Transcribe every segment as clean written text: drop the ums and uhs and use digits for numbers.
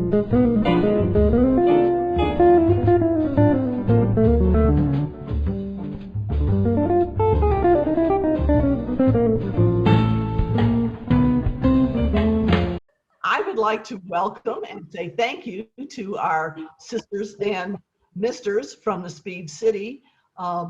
I would like to welcome and say thank you to our sisters and misters from the Speed City.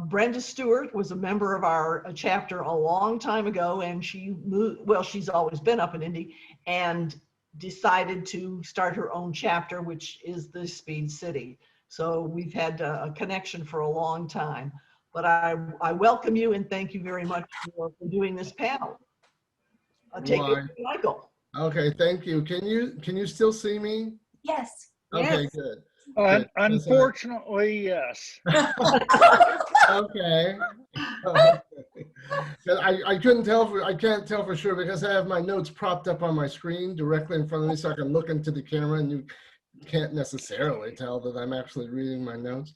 Brenda Stewart was a member of our chapter a long time ago, and she moved, well, she's always been up in Indy, and decided to start her own chapter, which is the Speed City. So we've had a connection for a long time. But I welcome you and thank you very much for doing this panel. Take it, Michael. Okay, thank you. Can you still see me? Yes. Okay, Yes. good. Unfortunately, yes. Okay. I couldn't tell I can't tell for sure because I have my notes propped up on my screen directly in front of me, so I can look into the camera, and you can't necessarily tell that I'm actually reading my notes.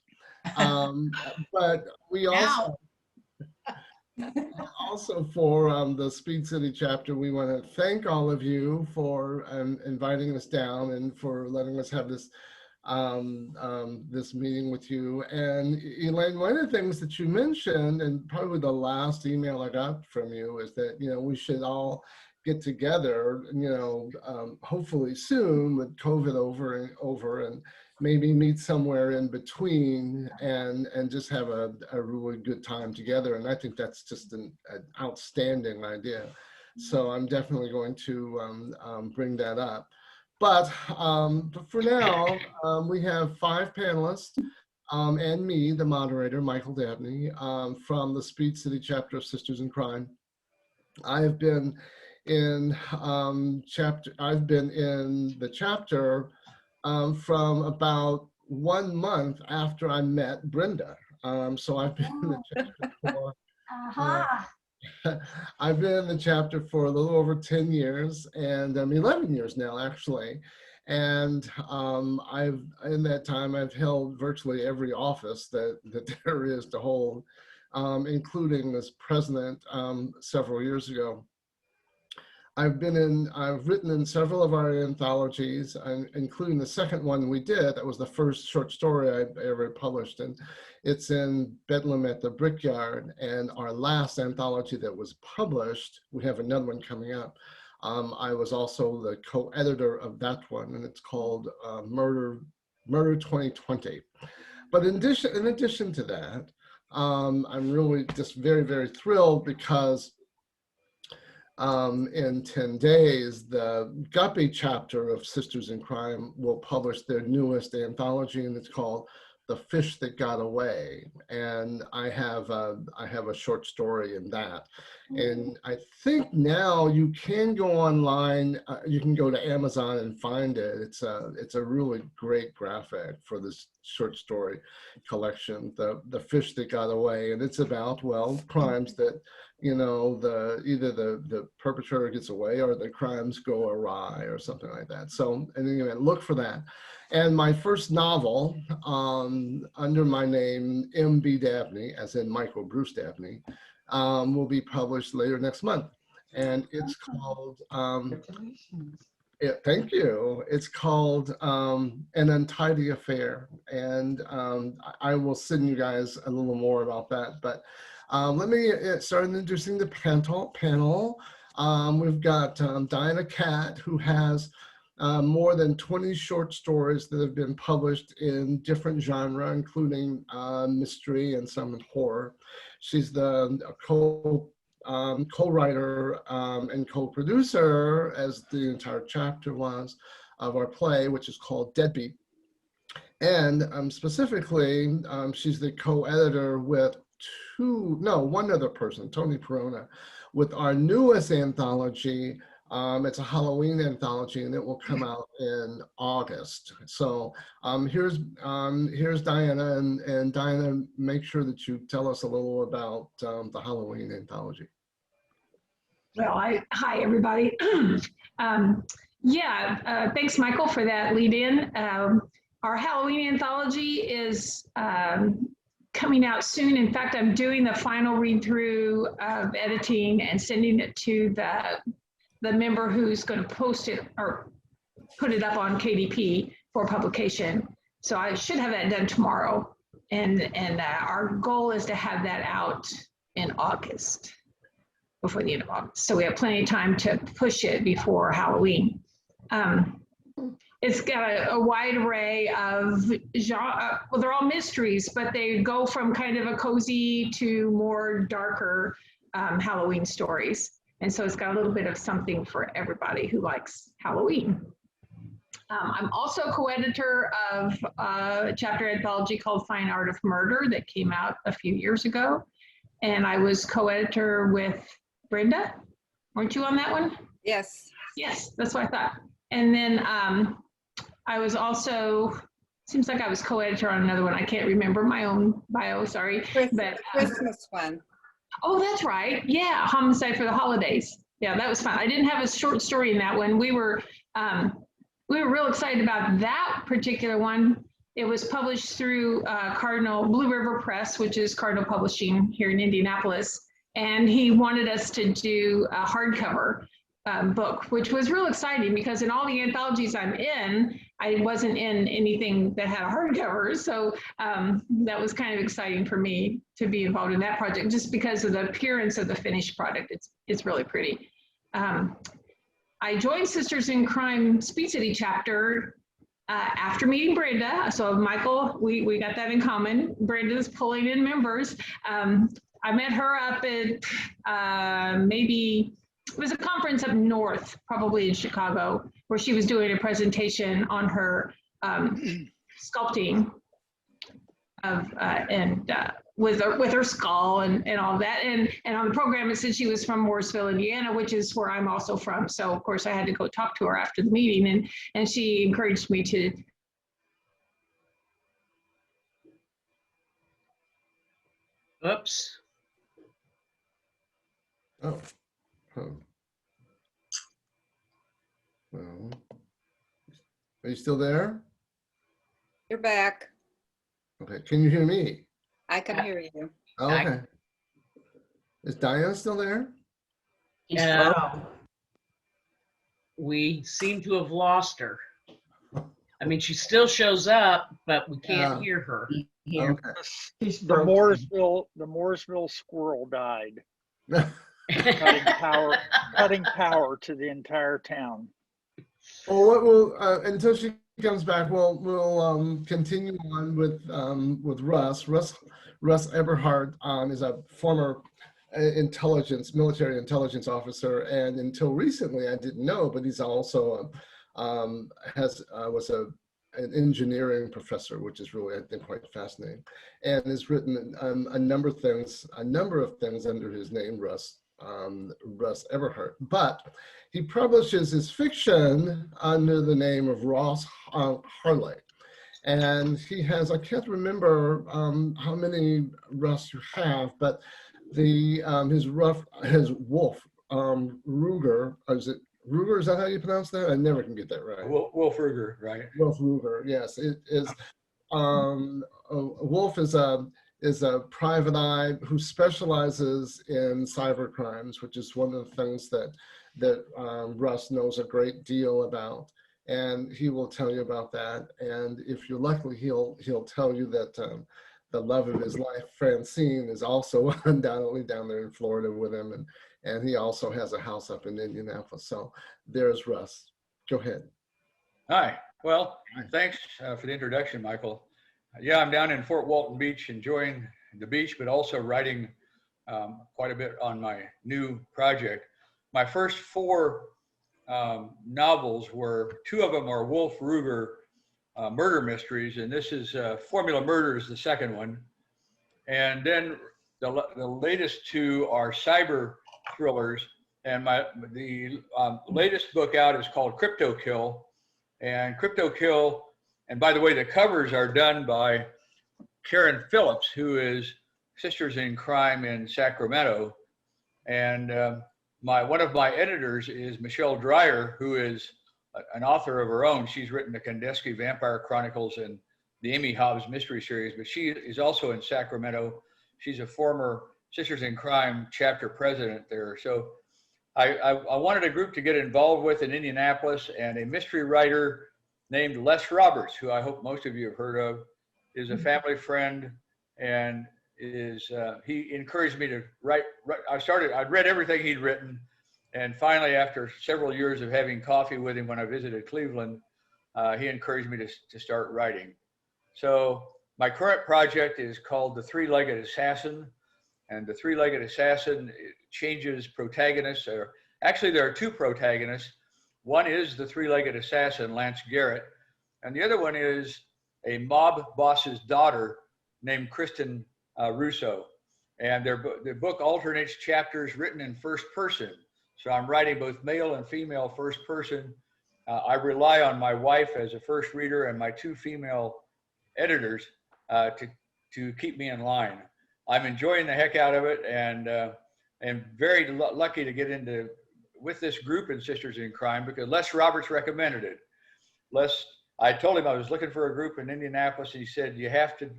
But we also for the Speed City chapter, we want to thank all of you for inviting us down and for letting us have this this meeting with you. And Elaine, one of the things that you mentioned, and probably the last email I got from you, is that, you know, we should all get together, you know, hopefully soon with COVID over and maybe meet somewhere in between and just have a really good time together. And I think that's just an outstanding idea. So I'm definitely going to bring that up. But for now, we have 5 panelists and me, the moderator, Michael Dabney, from the Speed City chapter of Sisters in Crime. I've been in the chapter from about 1 month after I met Brenda. So I've been in the chapter for I've been in the chapter for a little over 10 years, and 11 years now, actually. And in that time, I've held virtually every office that there is to hold, including as president several years ago. I've written in several of our anthologies, including the second one we did. That was the first short story I ever published, and it's in Bedlam at the Brickyard. And our last anthology that was published, we have another one coming up. I was also the co-editor of that one, and it's called Murder 2020. But in addition to that, I'm really just very, very thrilled because in 10 days, the Guppy chapter of Sisters in Crime will publish their newest anthology, and it's called The Fish That Got Away. And I have a short story in that. And I think now you can go online, you can go to Amazon and find it. It's a really great graphic for this short story collection, The Fish That Got Away. And it's about, well, crimes that, you know, either the perpetrator gets away or the crimes go awry or something like that. So anyway, look for that. And my first novel, under my name, M.B. Dabney, as in Michael Bruce Dabney, will be published later next month. And it's called, thank you. It's called An Untidy Affair. And I will send you guys a little more about that. But let me start introducing the panel. We've got Diana Catt, who has more than 20 short stories that have been published in different genres, including mystery and some in horror. She's the co-writer and co-producer, as the entire chapter was, of our play, which is called Deadbeat. And specifically, she's the co-editor with one other person, Tony Perona, with our newest anthology. It's a Halloween anthology, and it will come out in August. So here's Diana, and Diana, make sure that you tell us a little about the Halloween anthology. Well, hi everybody. Thanks, Michael, for that lead in. Our Halloween anthology is coming out soon. In fact, I'm doing the final read through of editing and sending it to the member who's going to post it or put it up on KDP for publication. So I should have that done tomorrow. And our goal is to have that out in August, before the end of August. So we have plenty of time to push it before Halloween. It's got a wide array of genre. Well, they're all mysteries, but they go from kind of a cozy to more darker Halloween stories. And so it's got a little bit of something for everybody who likes Halloween. I'm also co-editor of a chapter anthology called Fine Art of Murder that came out a few years ago. And I was co-editor with Brenda. Weren't you on that one? Yes. Yes, that's what I thought. And then I was also, seems like I was co-editor on another one. I can't remember my own bio, sorry. But Christmas one. oh, that's right. Yeah, Homicide for the Holidays. Yeah, that was fun. I didn't have a short story in that one. We were real excited about that particular one. It was published through Cardinal Blue River Press, which is Cardinal Publishing here in Indianapolis. And he wanted us to do a hardcover book, which was real exciting because in all the anthologies I'm in, I wasn't in anything that had a hardcover. So that was kind of exciting for me to be involved in that project, just because of the appearance of the finished product. It's really pretty. I joined Sisters in Crime Speed City chapter after meeting Brenda. So Michael, we got that in common. Brenda's pulling in members. I met her up at maybe, it was a conference up north, probably in Chicago, where she was doing a presentation on her sculpting of with her skull and all that. And on the program it said she was from Mooresville, Indiana, which is where I'm also from. So of course I had to go talk to her after the meeting, and she encouraged me to. Oops. Oh. Well, are you still there? You're back. Okay, can you hear me? I can hear you. Oh, okay. Is Diana still there? We seem to have lost her. I mean, she still shows up, but we can't hear her. Okay. The Mooresville squirrel died, cutting power to the entire town. Well, what we'll until she comes back, we'll continue on with Russ. Russ Eberhard is a former military intelligence officer, and until recently I didn't know, but he's also was an engineering professor, which is really, I think, quite fascinating, and has written a number of things under his name, Russ Eberhard. But he publishes his fiction under the name of Ross Harley. And he has, I can't remember how many Russ you have, but his Wolf Ruger, is it Ruger? Is that how you pronounce that? I never can get that right. Wolf Ruger, right? Wolf Ruger, yes. It is. Wolf is a private eye who specializes in cyber crimes, which is one of the things that Russ knows a great deal about, and he will tell you about that. And if you're lucky, he'll tell you that the love of his life, Francine, is also undoubtedly down there in Florida with him, and he also has a house up in Indianapolis. So there's Russ. Go ahead. Hi. Well, thanks for the introduction, Michael. Yeah, I'm down in Fort Walton Beach, enjoying the beach, but also writing quite a bit on my new project. My first 4 novels were, 2 of them are Wolf Ruger murder mysteries, and this is Formula Murder is the second one. And then the latest 2 are cyber thrillers, and the latest book out is called Crypto Kill. And Crypto Kill, and by the way, the covers are done by Karen Phillips, who is Sisters in Crime in Sacramento. And one of my editors is Michelle Dreyer, who is an author of her own. She's written the Kandinsky Vampire Chronicles and the Amy Hobbs Mystery Series, but she is also in Sacramento. She's a former Sisters in Crime chapter president there. So I wanted a group to get involved with in Indianapolis, and a mystery writer named Les Roberts, who I hope most of you have heard of, is a family friend, and he encouraged me to write. I'd read everything he'd written, and finally, after several years of having coffee with him when I visited Cleveland, he encouraged me to start writing. So my current project is called The Three-Legged Assassin, and The Three-Legged Assassin changes protagonists. Actually, there are two protagonists. One is the three-legged assassin, Lance Garrett, and the other one is a mob boss's daughter named Kristen Russo. And their book alternates chapters written in first person. So I'm writing both male and female first person. I rely on my wife as a first reader and my two female editors to keep me in line. I'm enjoying the heck out of it, and very lucky to get into with this group in Sisters in Crime because Les Roberts recommended it. I told him I was looking for a group in Indianapolis. He said you have to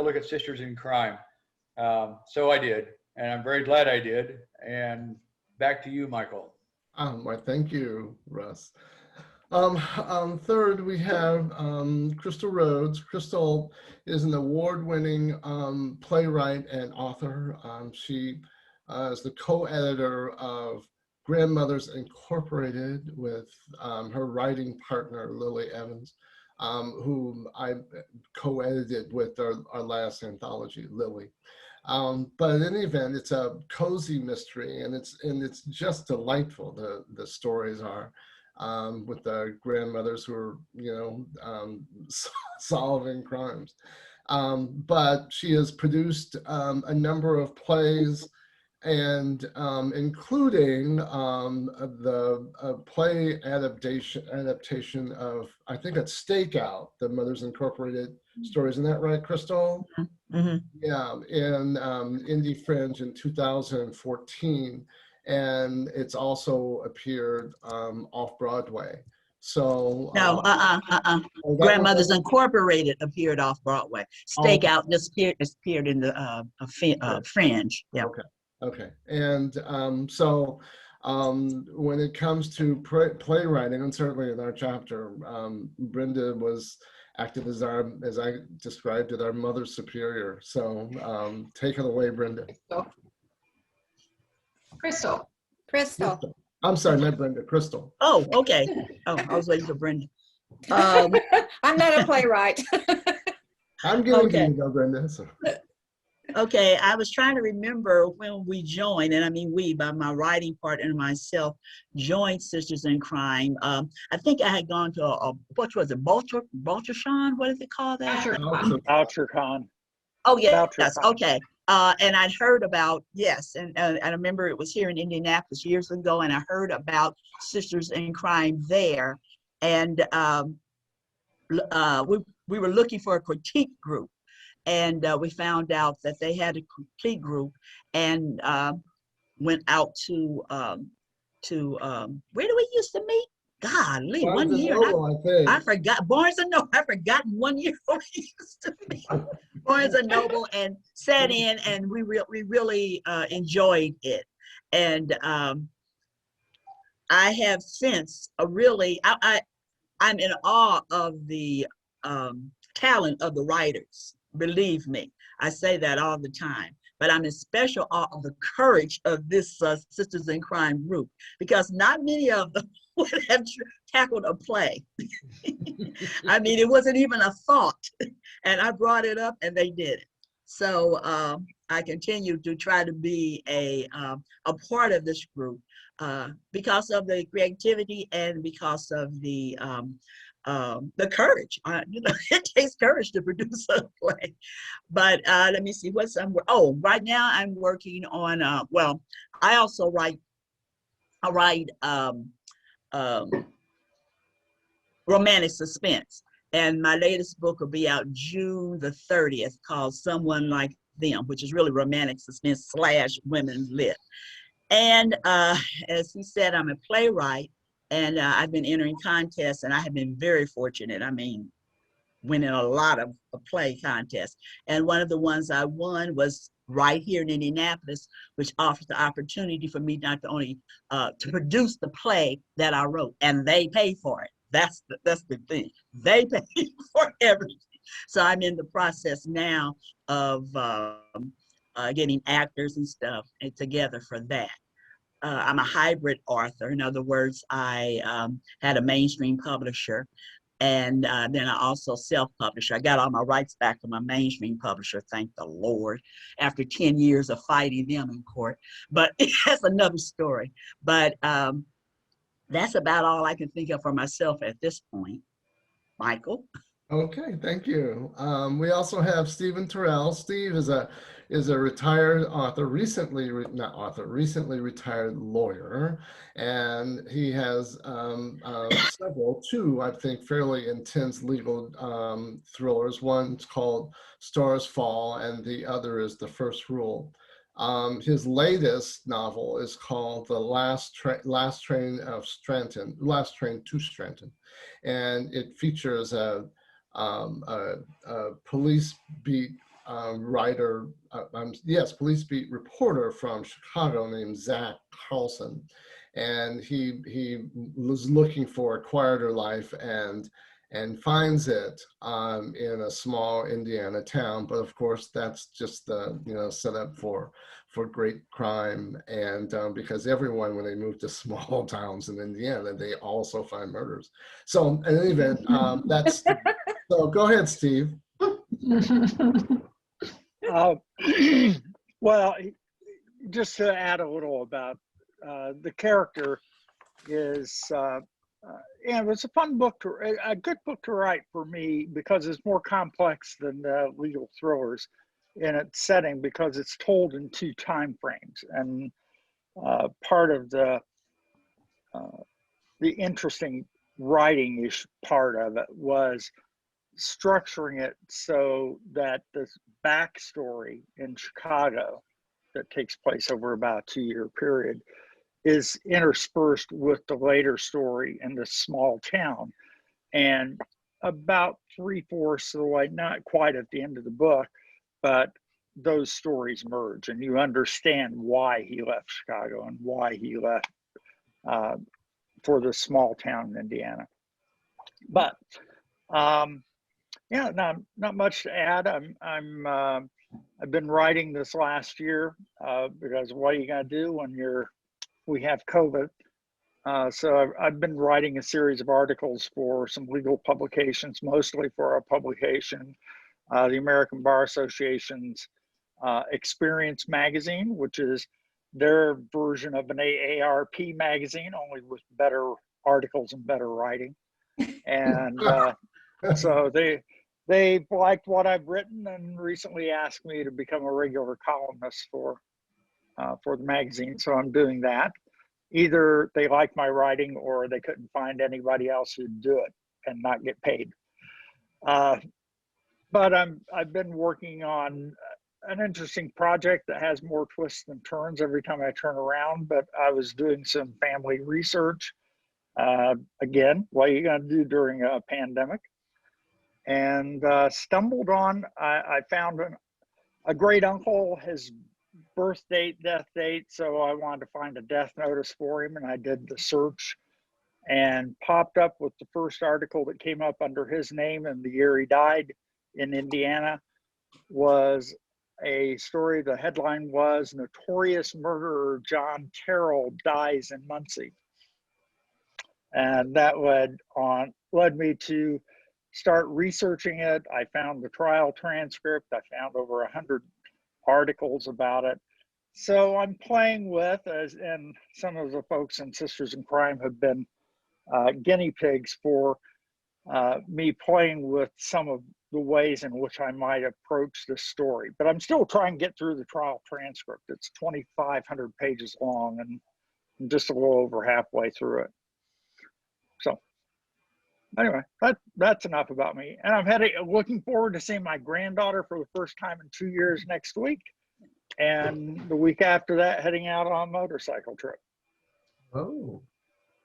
look at Sisters in Crime. So I did, and I'm very glad I did. And back to you, Michael. Well, thank you, Russ. Third, we have Crystal Rhodes. Crystal is an award-winning playwright and author. She is the co-editor of Grandmothers Incorporated with her writing partner, Lily Evans, whom I co-edited with our last anthology, Lily. But in any event, it's a cozy mystery, and it's just delightful. The stories are. With the grandmothers who are, solving crimes. But she has produced a number of plays, and including the play adaptation of, I think it's Stakeout, the Mothers Incorporated story. Isn't that right, Crystal? Mm-hmm. Yeah, in Indie Fringe in 2014. And it's also appeared off Broadway. So No, Grandmothers Incorporated appeared off Broadway. Stakeout just appeared in the Fringe. Yeah. Okay. And so when it comes to playwriting, and certainly in our chapter, Brenda was acted as I described it, our mother superior. So take it away, Brenda. Crystal. I'm sorry, not Brenda, Crystal. Oh, okay. Oh, I was waiting for Brenda. I'm not a playwright. I'm giving Okay. you go, Brenda. So. Okay, I was trying to remember when we joined, and I mean we, by my writing partner and myself, joined Sisters in Crime. I think I had gone to what was it, Baltashon? What is it called? Bouchercon. Oh yeah, Bouchercon. yes, okay. And I'd heard about, yes, and I remember it was here in Indianapolis years ago, and I heard about Sisters in Crime there, and we were looking for a critique group, and we found out that they had a critique group, and went out to where do we used to meet? Golly, Barnes one year. Noble, I forgot Barnes and Noble. I forgot 1 year we used to meet. Barnes and Noble, and sat in, and we really enjoyed it. And I have since I'm in awe of the talent of the writers. Believe me, I say that all the time. But I'm in special awe of the courage of this Sisters in Crime group, because not many of them would have tackled a play. I mean, it wasn't even a thought, and I brought it up, and they did it. So I continue to try to be a part of this group because of the creativity and because of the courage. It takes courage to produce a play. But let me see right now I'm working on, I also write romantic suspense. And my latest book will be out June the 30th, called Someone Like Them, which is really romantic suspense / women's lit. And as he said, I'm a playwright, and I've been entering contests, and I have been very fortunate. I mean, winning a lot of play contests. And one of the ones I won was right here in Indianapolis, which offers the opportunity for me not to only to produce the play that I wrote, and they pay for it. That's the thing. They pay for everything. So I'm in the process now of getting actors and stuff together for that. I'm a hybrid author. In other words, I had a mainstream publisher, and then I also self-published. I got all my rights back from my mainstream publisher, thank the Lord, after 10 years of fighting them in court. But that's another story. But that's about all I can think of for myself at this point. Michael? Okay, thank you. We also have Stephen Terrell. Steve is a retired author, recently retired lawyer, and he has two, I think, fairly intense legal thrillers. One's called Stars Fall, and the other is The First Rule. His latest novel is called The Last Train to Strenton, and it features a police beat police beat reporter from Chicago named Zach Carlson, and he was looking for a quieter life and finds it in a small Indiana town. But of course, that's just the setup for great crime, and because everyone, when they move to small towns in Indiana, they also find murders. So in any event, that's so. Go ahead, Steve. Well, just to add a little about the character is, and it was a fun book a good book to write for me because it's more complex than the legal thrillers in its setting because it's told in 2 time frames, and part of the interesting writing-ish part of it was structuring it so that this backstory in Chicago that takes place over about a 2-year period is interspersed with the later story in this small town. And about 3/4 of the way, not quite at the end of the book, but those stories merge and you understand why he left Chicago and why he left for this small town in Indiana. But yeah, not much to add. I've been writing this last year because what are you gonna do when we have COVID? So I've been writing a series of articles for some legal publications, mostly for our publication, the American Bar Association's Experience magazine, which is their version of an AARP magazine, only with better articles and better writing. And so they liked what I've written and recently asked me to become a regular columnist for the magazine. So I'm doing that. Either they like my writing or they couldn't find anybody else who'd do it and not get paid. But I've been working on an interesting project that has more twists than turns every time I turn around. But I was doing some family research. Again, what are you going to do during a pandemic? And stumbled on, I found a great uncle, his birth date, death date. So I wanted to find a death notice for him, and I did the search and popped up with the first article that came up under his name and the year he died in Indiana was a story. The headline was "Notorious Murderer John Terrell Dies in Muncie." And that led me to start researching it. I found the trial transcript. I found over 100 articles about it. So I'm playing with, and some of the folks in Sisters in Crime have been guinea pigs for me playing with some of the ways in which I might approach this story. But I'm still trying to get through the trial transcript. It's 2,500 pages long, and I'm just a little over halfway through it. So anyway, that's enough about me. And I'm looking forward to seeing my granddaughter for the first time in 2 years next week. And the week after that, heading out on a motorcycle trip. Oh,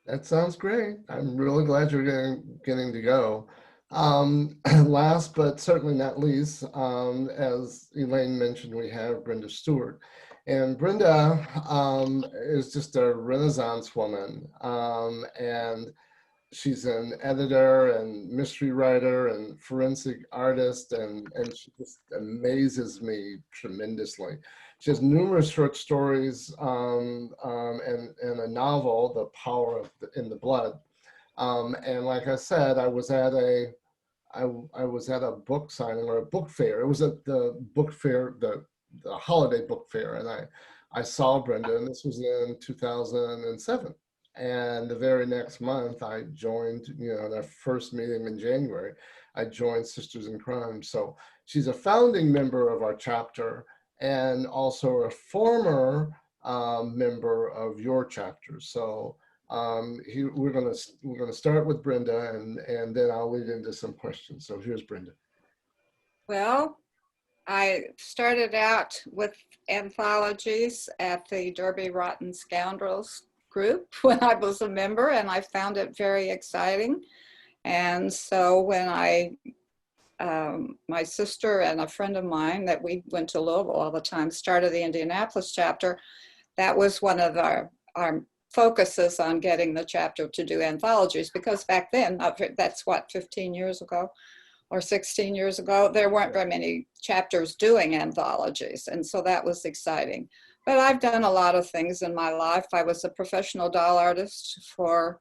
that sounds great. I'm really glad you're getting to go. Last but certainly not least, as Elaine mentioned, we have Brenda Stewart. And Brenda is just a Renaissance woman. And she's an editor and mystery writer and forensic artist, and she just amazes me tremendously. She has numerous short stories and a novel, The Power of in the Blood. And like I said, I was at a book signing or a book fair. It was at the book fair, the holiday book fair, and I saw Brenda, and this was in 2007. And the very next month, I joined, their first meeting in January, I joined Sisters in Crime. So she's a founding member of our chapter and also a former member of your chapter. So we're gonna start with Brenda, and then I'll lead into some questions. So here's Brenda. Well, I started out with anthologies at the Derby Rotten Scoundrels group when I was a member, and I found it very exciting. And so when my sister and a friend of mine that we went to Louisville all the time started the Indianapolis chapter, that was one of our focuses on getting the chapter to do anthologies, because back then, that's what, 15 years ago or 16 years ago, there weren't very many chapters doing anthologies. And so that was exciting. But I've done a lot of things in my life. I was a professional doll artist for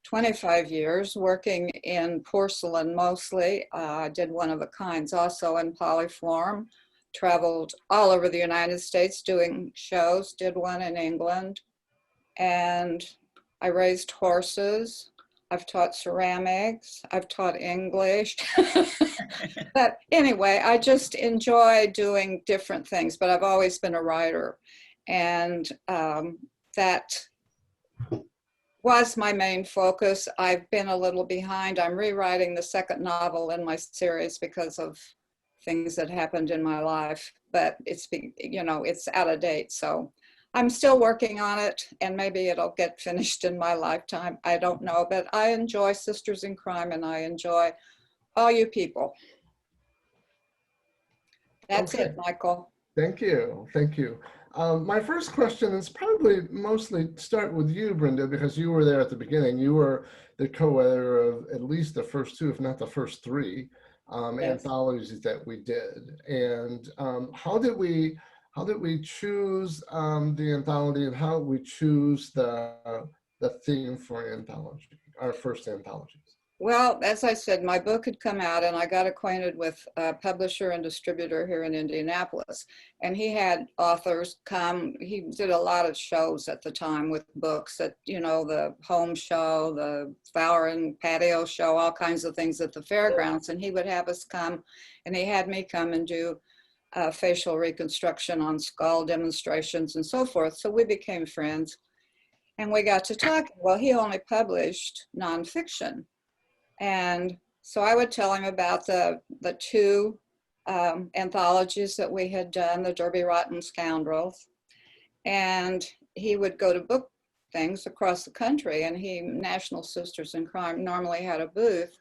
25 years, working in porcelain mostly. I did one of a kinds also in polyform, traveled all over the United States doing shows, did one in England, and I raised horses. I've taught ceramics, I've taught English. But anyway, I just enjoy doing different things, but I've always been a writer. And that was my main focus. I've been a little behind. I'm rewriting the second novel in my series because of things that happened in my life, but it's out of date. So I'm still working on it, and maybe it'll get finished in my lifetime. I don't know, but I enjoy Sisters in Crime, and I enjoy all you people. That's Okay. it, Michael. Thank you. Thank you. My first question is probably mostly start with you, Brenda, because you were there at the beginning. You were the co-editor of at least the first two, if not the first three, Yes. anthologies that we did. And how did we choose the anthology, and how did we choose the theme for an anthology, our first anthologies? Well, as I said, my book had come out, and I got acquainted with a publisher and distributor here in Indianapolis. And he had authors come. He did a lot of shows at the time with books at, the home show, the flower and patio show, all kinds of things at the fairgrounds. And he would have us come, and he had me come and do facial reconstruction on skull demonstrations and so forth. So we became friends, and we got to talking. Well, he only published nonfiction. And so I would tell him about the two anthologies that we had done, the Derby Rotten Scoundrels. And he would go to book things across the country, and National Sisters in Crime normally had a booth.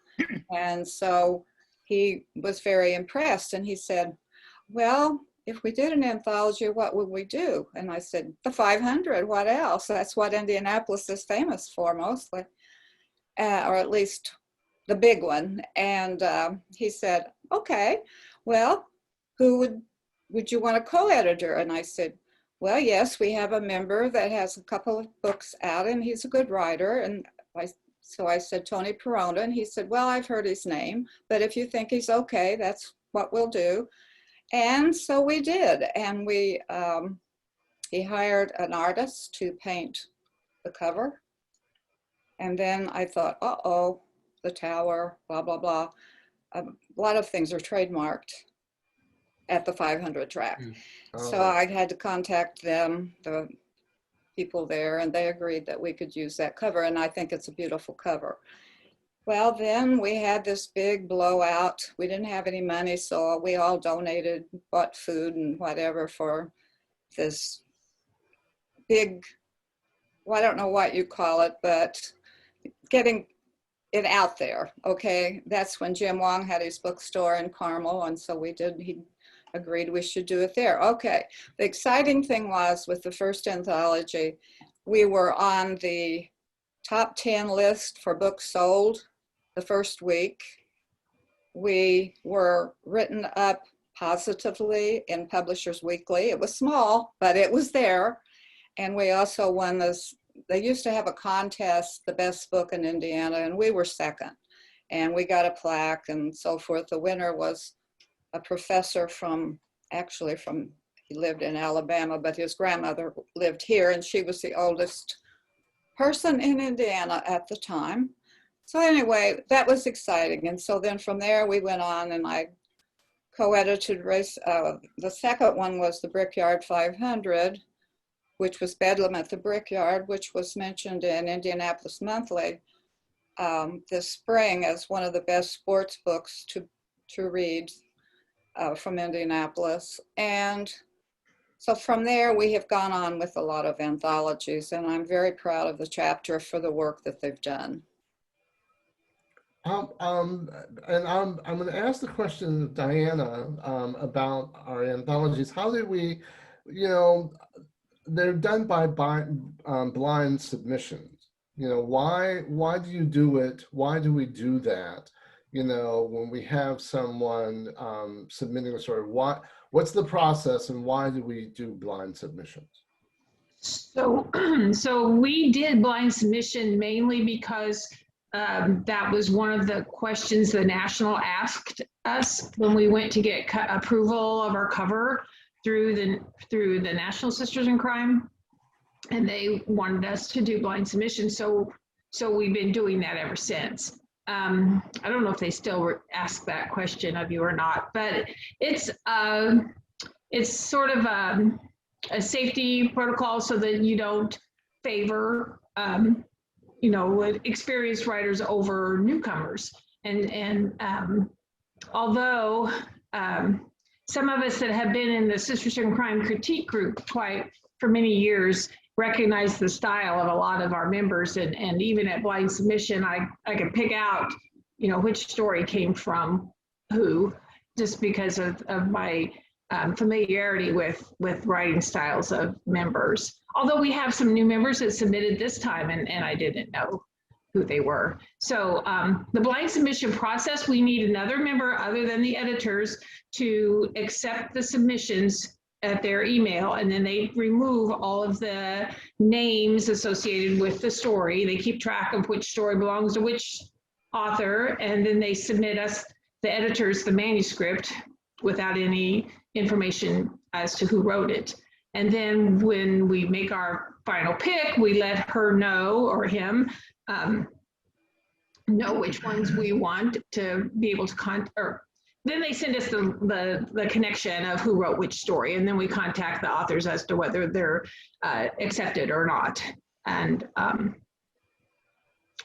And so he was very impressed, and he said, well, if we did an anthology, what would we do? And I said, the 500, what else? That's what Indianapolis is famous for mostly, or at least the big one. And he said, okay, well, who would you want a co-editor? And I said, well, yes, we have a member that has a couple of books out, and he's a good writer. And so I said, Tony Perona, and he said, well, I've heard his name, but if you think he's okay, that's what we'll do. And so we did. And he hired an artist to paint the cover. And then I thought, uh-oh, the tower, blah, blah, blah. A lot of things are trademarked at the 500 track. So I had to contact them, the people there, and they agreed that we could use that cover. And I think it's a beautiful cover. Well, then we had this big blowout. We didn't have any money, so we all donated, bought food and whatever for this big, well, I don't know what you call it, but getting it out there. Okay, that's when Jim Wong had his bookstore in Carmel, and so he agreed we should do it there. Okay, the exciting thing was with the first anthology, we were on the top 10 list for books sold the first week. We were written up positively in Publishers Weekly. It was small, but it was there. And we also won this, they used to have a contest, the best book in Indiana, and we were second. And we got a plaque and so forth. The winner was a professor he lived in Alabama, but his grandmother lived here, and she was the oldest person in Indiana at the time. So anyway, that was exciting. And so then from there we went on, and I co-edited the second one was the Brickyard 500, which was Bedlam at the Brickyard, which was mentioned in Indianapolis Monthly this spring as one of the best sports books to read from Indianapolis. And so from there, we have gone on with a lot of anthologies, and I'm very proud of the chapter for the work that they've done. And I'm going to ask the question of Diana about our anthologies. How do we, they're done by blind submissions. Why do you do it? Why do we do that? When we have someone submitting a story, what's the process and why do we do blind submissions? So, so we did blind submission mainly because that was one of the questions the National asked us when we went to get approval of our cover through the National Sisters in Crime, and they wanted us to do blind submission. So we've been doing that ever since. I don't know if they still ask that question of you or not, but it's sort of a safety protocol so that you don't favor experienced writers over newcomers. And although some of us that have been in the Sisters in Crime critique group for many years recognize the style of a lot of our members, and even at blind submission, I could pick out, which story came from who, just because of my familiarity with writing styles of members. Although we have some new members that submitted this time, and I didn't know who they were. So the blind submission process, we need another member other than the editors to accept the submissions at their email, and then they remove all of the names associated with the story. They keep track of which story belongs to which author, and then they submit us, the editors, the manuscript without any information as to who wrote it. And then when we make our final pick, we let her know, or him, know which ones we want to be able to then they send us the connection of who wrote which story, and then we contact the authors as to whether they're accepted or not. And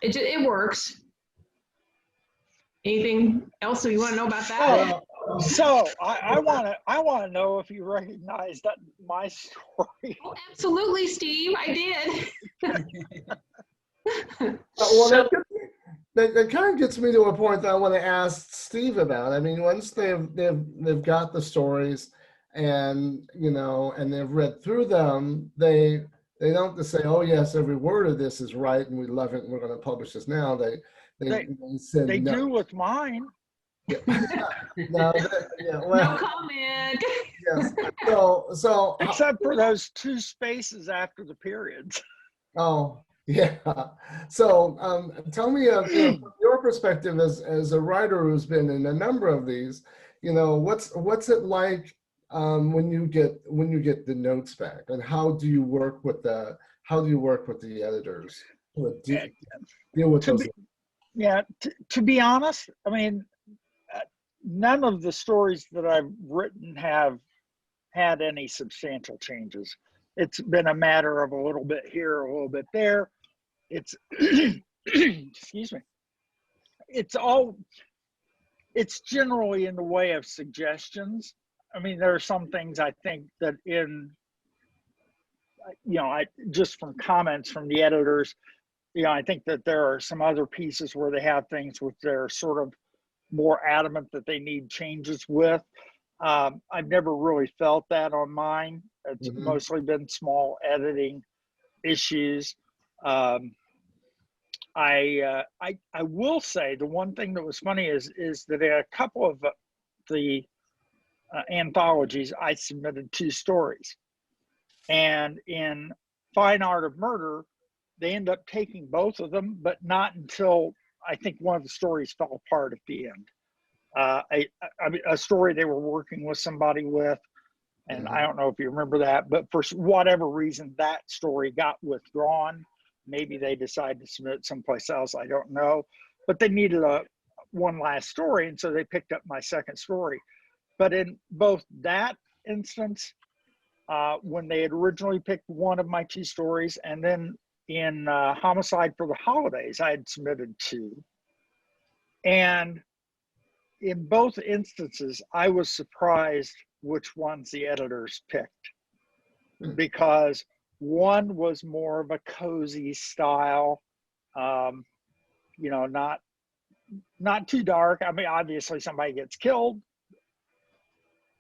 it works. Anything else you want to know about that? So I want to know if you recognize that my story. Oh, absolutely, Steve. I did. Well, that kind of gets me to a point that I want to ask Steve about. I mean, once they've got the stories, and and they've read through them, they don't just say, "Oh yes, every word of this is right, and we love it, and we're going to publish this now." They They no. do with mine. Yeah. No comment. Yes. So except for those 2 spaces after the periods. Oh, yeah. So tell me, from your perspective as a writer who's been in a number of these, what's it like when you get the notes back, and how do you work with the editors to deal with those? To be honest, I mean, none of the stories that I've written have had any substantial changes. It's been a matter of a little bit here, a little bit there. It's excuse me. It's generally in the way of suggestions. I mean, there are some things I think that just from comments from the editors, I think that there are some other pieces where they have things which they're sort of more adamant that they need changes with. I've never really felt that on mine. It's mostly been small editing issues. I will say the one thing that was funny is that in a couple of the anthologies, I submitted 2 stories, and in Fine Art of Murder, they end up taking both of them, but not until I think one of the stories fell apart at the end. I mean, a story they were working with somebody with, and I don't know if you remember that, but for whatever reason, that story got withdrawn. Maybe they decided to submit it someplace else. I don't know, but they needed one last story, and so they picked up my second story. But in both that instance, when they had originally picked one of my 2 stories, and then in Homicide for the Holidays, I had submitted 2. And in both instances, I was surprised which ones the editors picked, because one was more of a cozy style, you know, not too dark. I mean, obviously somebody gets killed,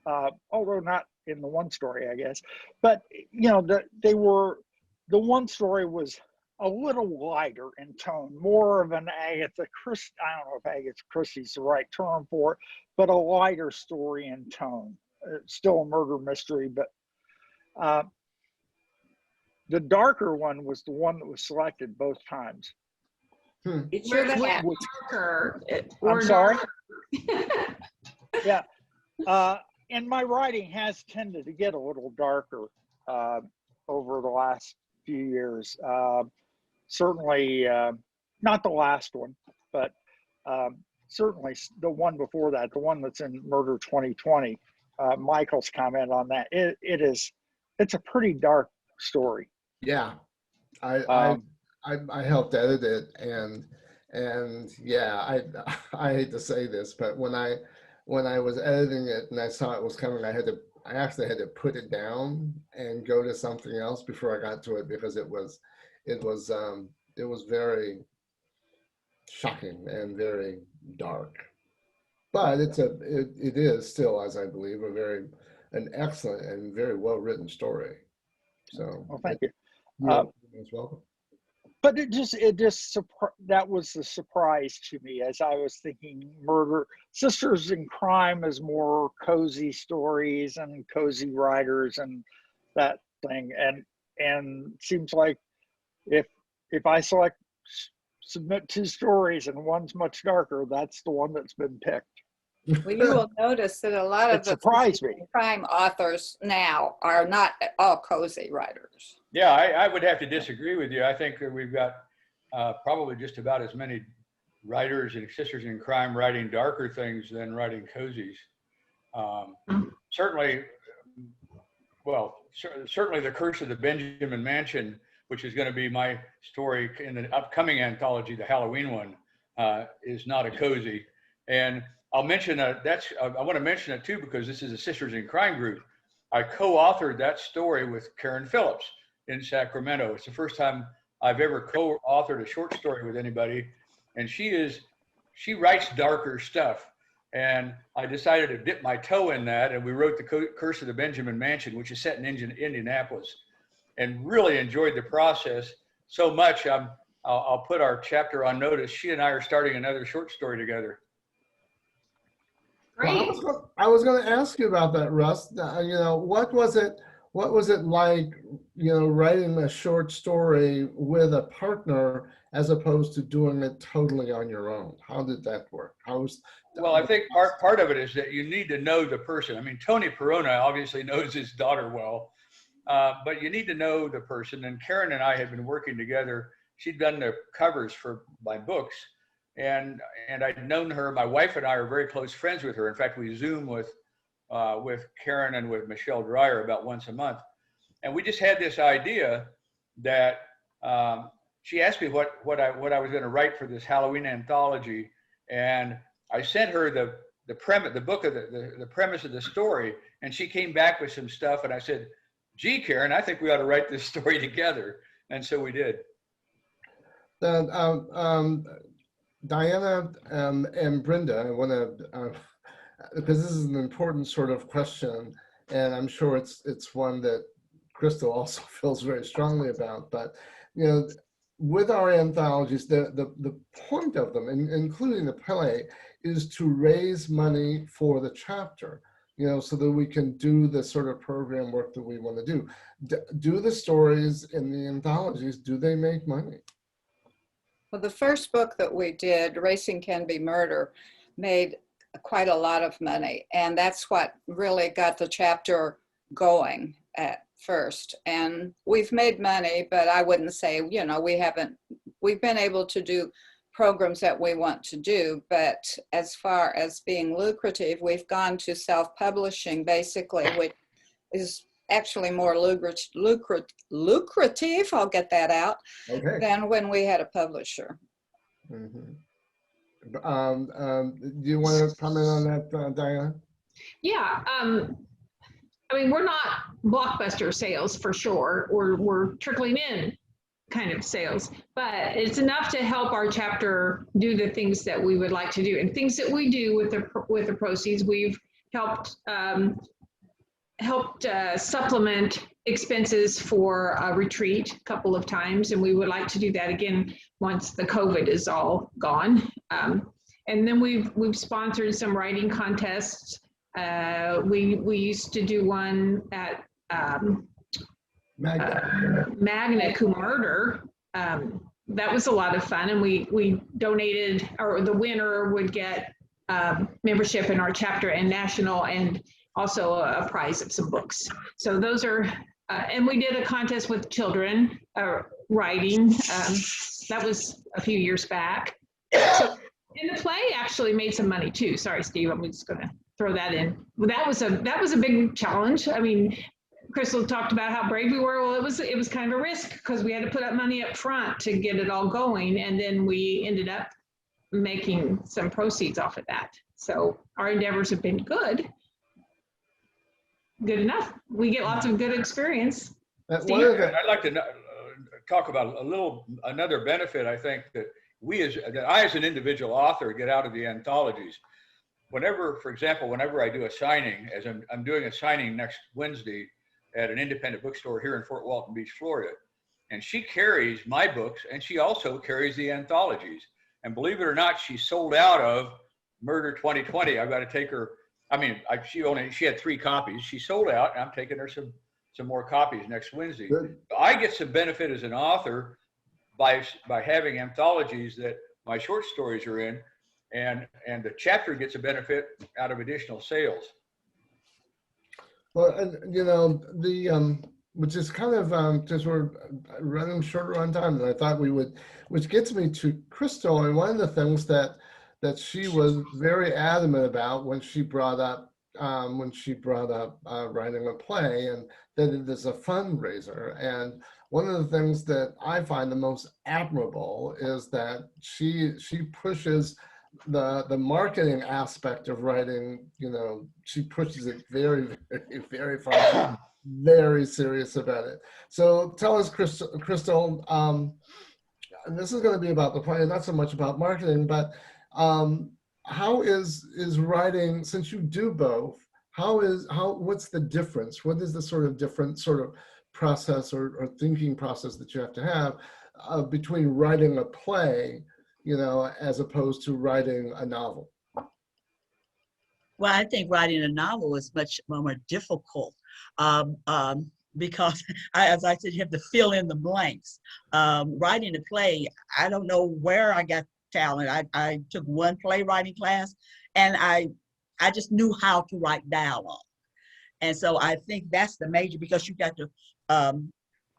although not in the one story, I guess. But you know, the one story was a little lighter in tone, more of an Agatha Christie. I don't know if Agatha Christie's the right term for it, but a lighter story in tone. Still a murder mystery, but the darker one was the one that was selected both times. It's your hat. Darker, I'm sorry. Yeah. And my writing has tended to get a little darker over the last few years. Certainly not the last one, but certainly the one before that, the one that's in Murder 2020. Michael's comment on that. It's a pretty dark story. Yeah, I helped edit it, and yeah, I hate to say this, but when I was editing it and I saw it was coming, I actually had to put it down and go to something else before I got to it, because it was very shocking and very dark. But it is still, as I believe, an excellent and very well written story. So well, thank you. You're welcome. But that was the surprise to me, as I was thinking Murder Sisters in Crime is more cozy stories and cozy writers and that thing, and seems like if I submit 2 stories and one's much darker, that's the one that's been picked. Well, you will notice that a lot of the crime authors now are not all cozy writers. Yeah, I would have to disagree with you. I think that we've got probably just about as many writers and sisters in crime writing darker things than writing cozies. Certainly, The Curse of the Benjamin Mansion, which is going to be my story in the upcoming anthology, the Halloween one, is not a cozy. And I'll mention I want to mention it too, because this is a Sisters in Crime group. I co-authored that story with Karen Phillips in Sacramento. It's the first time I've ever co-authored a short story with anybody, and she writes darker stuff. And I decided to dip my toe in that, and we wrote The Curse of the Benjamin Mansion, which is set in Indianapolis, and really enjoyed the process so much. I'll put our chapter on notice. She and I are starting another short story together. Great. Well, I was going to ask you about that, Russ. You know, what was it like, you know, writing a short story with a partner as opposed to doing it totally on your own? How did that work? Well, I think part of it is that you need to know the person. I mean, Tony Perona obviously knows his daughter well, but you need to know the person. And Karen and I had been working together. She'd done the covers for my books, and I'd known her. My wife and I are very close friends with her. In fact, we Zoom with Karen and with Michelle Dreyer about once a month. And we just had this idea that she asked me what I was going to write for this Halloween anthology, and I sent her the premise of the story, and she came back with some stuff, and I said, "Gee, Karen, I think we ought to write this story together," and so we did. Diana and Brenda, I want to, because this is an important sort of question, and I'm sure it's one that Crystal also feels very strongly about. But with our anthologies, the point of them, including the play, is to raise money for the chapter. So that we can do the sort of program work that we want to do. Do the stories in the anthologies, do they make money? Well, the first book that we did, Racing Can Be Murder, made quite a lot of money. And that's what really got the chapter going at first. And we've made money, but I wouldn't say, we've been able to do programs that we want to do. But as far as being lucrative, we've gone to self-publishing basically, which is actually more lucrative, I'll get that out, Okay. than when we had a publisher. Mm-hmm. Do you want to comment on that, Diana? Yeah. I mean, we're not blockbuster sales for sure. We're trickling in kind of sales, but it's enough to help our chapter do the things that we would like to do, and things that we do with the proceeds. We've helped supplement expenses for a retreat a couple of times, and we would like to do that again once the COVID is all gone. And then we've sponsored some writing contests. We used to do one at Magna Cum Murder. That was a lot of fun, and we donated, or the winner would get membership in our chapter and national, and also a prize of some books. So those are, and we did a contest with children writing. That was a few years back. So, and the play actually made some money too. Sorry, Steve, I'm just gonna throw that in. But that was a big challenge. I mean, Crystal talked about how brave we were. Well, it was kind of a risk because we had to put up money up front to get it all going, and then we ended up making some proceeds off of that. So our endeavors have been good enough. We get lots of good experience. I'd like to talk about another benefit I think that I as an individual author get out of the anthologies. For example, whenever I do a signing, as I'm doing a signing next Wednesday at an independent bookstore here in Fort Walton Beach, Florida, and she carries my books and she also carries the anthologies. And believe it or not, she sold out of Murder 2020. I've got to take her. I mean, she had 3 copies. She sold out, and I'm taking her some more copies next Wednesday. Good. I get some benefit as an author by having anthologies that my short stories are in, and the chapter gets a benefit out of additional sales. Well, which is kind of because we're running shorter on time than I thought we would, which gets me to Crystal. And one of the things that she was very adamant about when she brought up writing a play, and that it is a fundraiser. And one of the things that I find the most admirable is that she pushes the marketing aspect of writing. She pushes it very, very, very far. Very serious about it. So tell us, Crystal, and this is going to be about the play, not so much about marketing, but how is writing, since you do both, what's the difference? What is the sort of different sort of process or thinking process that you have to have between writing a play, as opposed to writing a novel? Well, I think writing a novel is much more difficult because, as I said, you have to fill in the blanks. Writing a play, I don't know where I got talent. I took one playwriting class, and I just knew how to write dialogue. And so I think that's the major, because you got to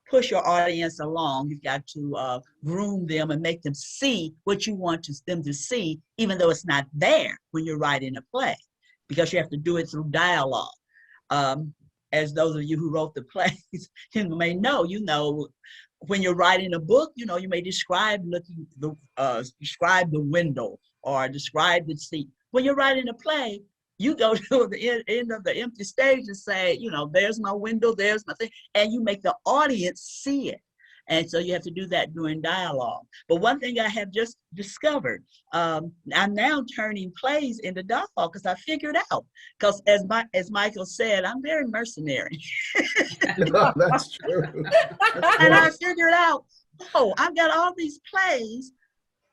push your audience along. You've got to groom them and make them see what you want them to see, even though it's not there when you're writing a play, because you have to do it through dialogue. As those of you who wrote the plays may know, when you're writing a book, you may describe describe the window or describe the seat. When you're writing a play, you go to the end of the empty stage and say, there's my window, there's my thing, and you make the audience see it. And so you have to do that during dialogue. But one thing I have just discovered, I'm now turning plays into dialogue because I figured out, because as Michael said, I'm very mercenary. No, that's true. And I figured out, oh, I've got all these plays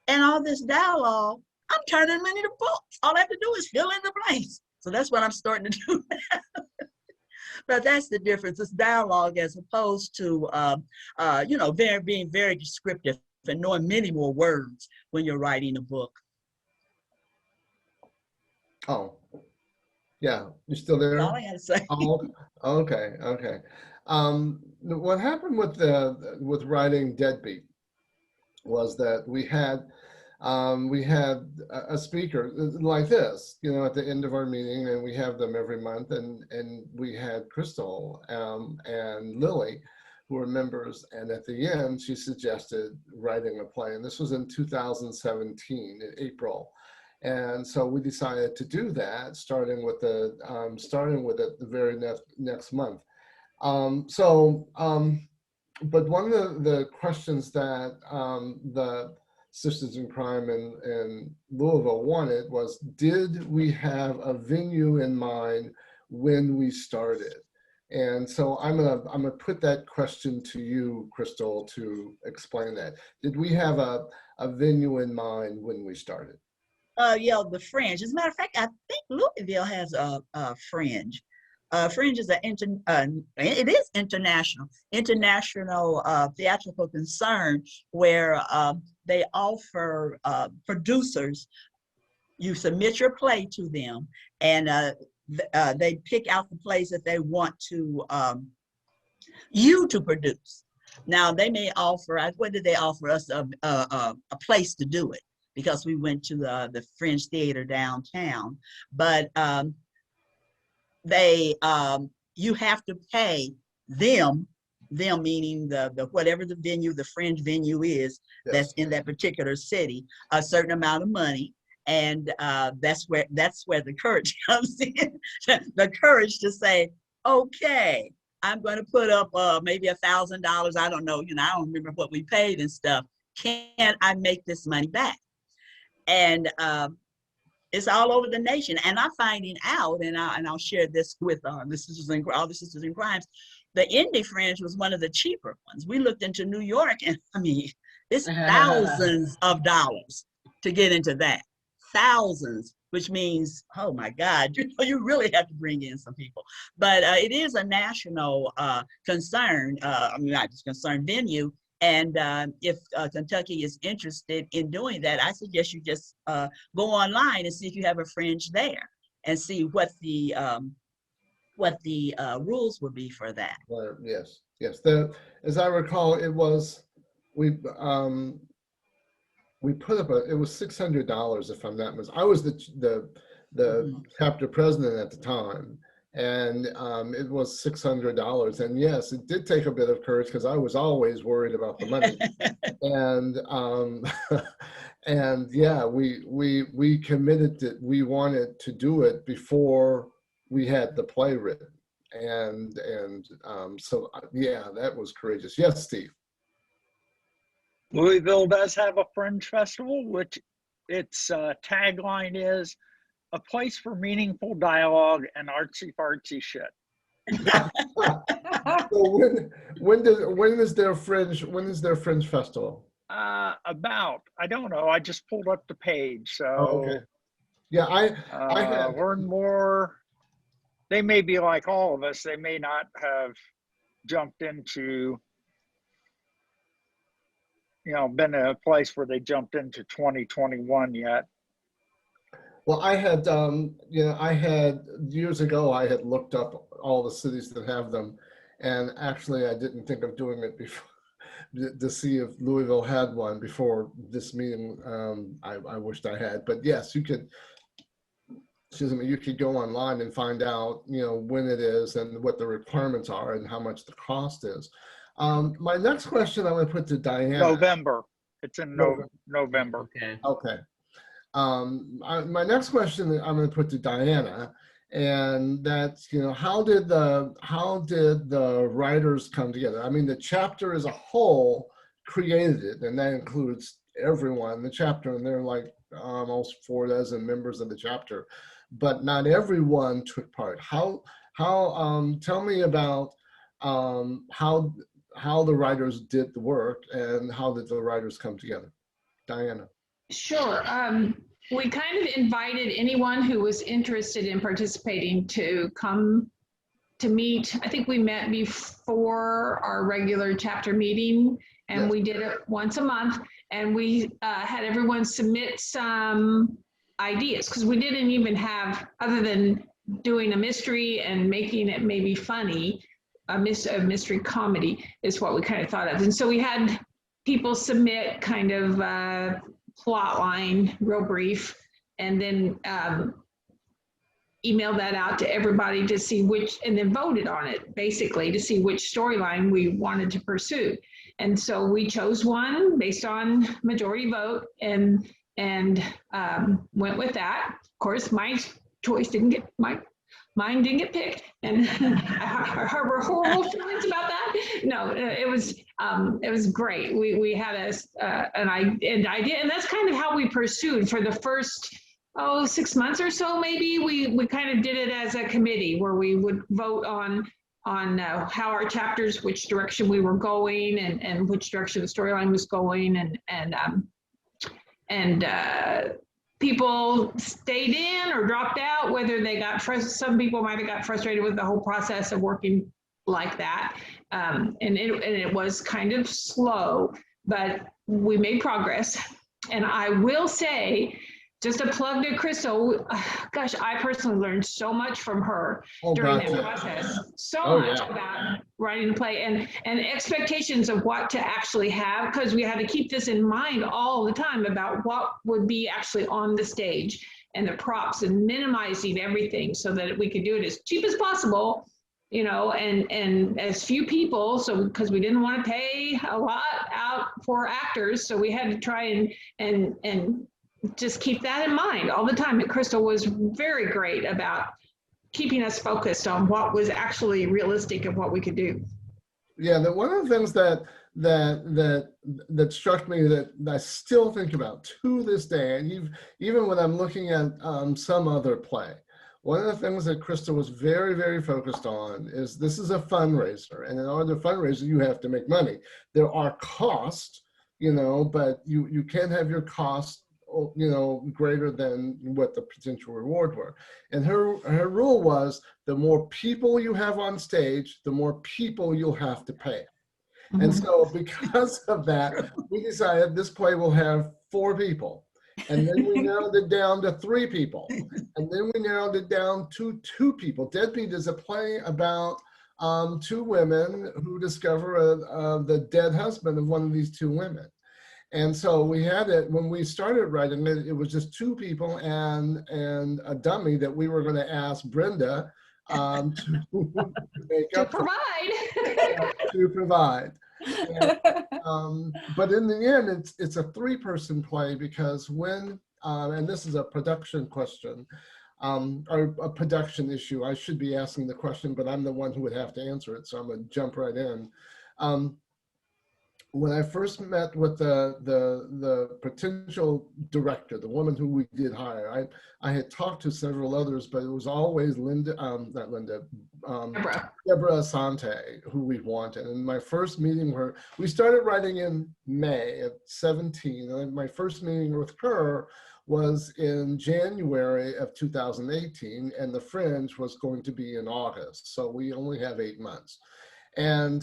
and all this dialogue. I'm turning them into books. All I have to do is fill in the blanks. So that's what I'm starting to do. But that's the difference. It's dialogue as opposed to, being very descriptive and knowing many more words when you're writing a book. Oh, yeah, you still there? That's all I had to say. Oh, okay, okay. What happened with writing Deadbeat was that we had a speaker like this, at the end of our meeting, and we have them every month, and we had Crystal and Lily, who are members, and at the end, she suggested writing a play, and this was in 2017, in April. And so we decided to do that, starting with it the very next month. But one of the questions that the Sisters in Crime in Louisville wanted was, did we have a venue in mind when we started? And so I'm gonna put that question to you, Crystal, to explain that. Did we have a venue in mind when we started? Yeah, the Fringe. As a matter of fact, I think Louisville has a Fringe. Fringe is it is international theatrical concern, where they offer producers. You submit your play to them, and they pick out the plays that they want to you to produce. Now they may offer. What did they offer us? A place to do it, because we went to the Fringe Theater downtown, but you have to pay them meaning the whatever the venue, the Fringe venue is, yes, that's in that particular city, a certain amount of money. And that's where the courage comes in. The courage to say, okay, I'm going to put up maybe $1,000. I don't know, I don't remember what we paid and stuff. Can I make this money back? And it's all over the nation. And I'm finding out, and I'll share this with all the Sisters in Crimes, the Indie Fringe was one of the cheaper ones. We looked into New York, and I mean, it's thousands of dollars to get into that. Thousands, which means, oh my God, you really have to bring in some people. But it is a national concern, not just concern, venue. And if Kentucky is interested in doing that, I suggest you just go online and see if you have a Fringe there, and see what the rules would be for that. Yes. As I recall, it was we put up it was $600, if I'm not mistaken. I was the chapter president at the time, and it was $600. And yes, it did take a bit of courage, because I was always worried about the money. And and yeah, we committed that we wanted to do it before we had the play written. And so yeah, that was courageous. Yes, Steve. Louisville does have a Fringe Festival, which its tagline is a place for meaningful dialogue and artsy-fartsy shit. So when is their Fringe Festival? About, I don't know. I just pulled up the page, so okay. Yeah, I had learn more. They may be like all of us. They may not have jumped into, been in a place where they jumped into 2021 yet. Well, I had, years ago, I had looked up all the cities that have them, and actually I didn't think of doing it before to see if Louisville had one before this meeting. I wished I had, but yes, you could go online and find out, when it is and what the requirements are and how much the cost is. My next question I'm going to put to Diana. November. It's in November. Okay. My next question that I'm going to put to Diana And that's, you know, how did the writers come together? I mean, the chapter as a whole created it, and that includes everyone in the chapter, and there are like almost 4 dozen members of the chapter, but not everyone took part. How tell me about how the writers did the work, and how did the writers come together? Diana. Sure. We kind of invited anyone who was interested in participating to come to meet. I think we met before our regular chapter meeting, and Yes. we did it once a month. And we had everyone submit some ideas, because we didn't even have, other than doing a mystery and making it maybe funny, a mystery comedy is what we kind of thought of. And so we had people submit kind of plot line, real brief, and then email that out to everybody to see which, and then voted on it basically to see which storyline we wanted to pursue. And so we chose one based on majority vote, and went with that. Of course, my choice didn't get mine didn't get picked, and I harbor horrible feelings about that. No, it was great. We had an idea, and that's kind of how we pursued for the first 6 months or so. Maybe we kind of did it as a committee where we would vote on how our chapters, which direction we were going, and which direction the storyline was going, and people stayed in or dropped out, whether they got frustrated. Some people might have got frustrated with the whole process of working like that. And it was kind of slow, but we made progress. And I will say, just a plug to Crystal, gosh, I personally learned so much from her during that process. So much about writing the play, and expectations of what to actually have, because we had to keep this in mind all the time about what would be actually on the stage and the props, and minimizing everything so that we could do it as cheap as possible, you know, and as few people. So because we didn't want to pay a lot out for actors, so we had to try and just keep that in mind all the time. And Crystal was very great about keeping us focused on what was actually realistic and what we could do. Yeah, one of the things that struck me that I still think about to this day, and even when I'm looking at some other play, one of the things that Crystal was very, very focused on is this is a fundraiser, and in order to fundraise, you have to make money. There are costs, you know, but you can't have your costs, you know, greater than what the potential reward were. And her rule was, the more people you have on stage, the more people you'll have to pay. Mm-hmm. And so because of that, we decided this play will have 4 people. And then we narrowed it down to 3 people. And then we narrowed it down to 2 people. Deadbeat is a play about 2 women who discover the dead husband of one of these 2 women. And so we had it, when we started writing it, it was just 2 people and a dummy that we were going to ask Brenda to make to up provide. To provide. And, but in the end, it's a 3-person play, because when, and this is a production question, or a production issue. I should be asking the question, but I'm the one who would have to answer it, so I'm going to jump right in. When I first met with the potential director, the woman who we did hire, I had talked to several others, but it was always Deborah Asante who we wanted. And my first meeting with her, we started writing in May of 17, and my first meeting with her was in January of 2018, and the Fringe was going to be in August. So we only have 8 months. And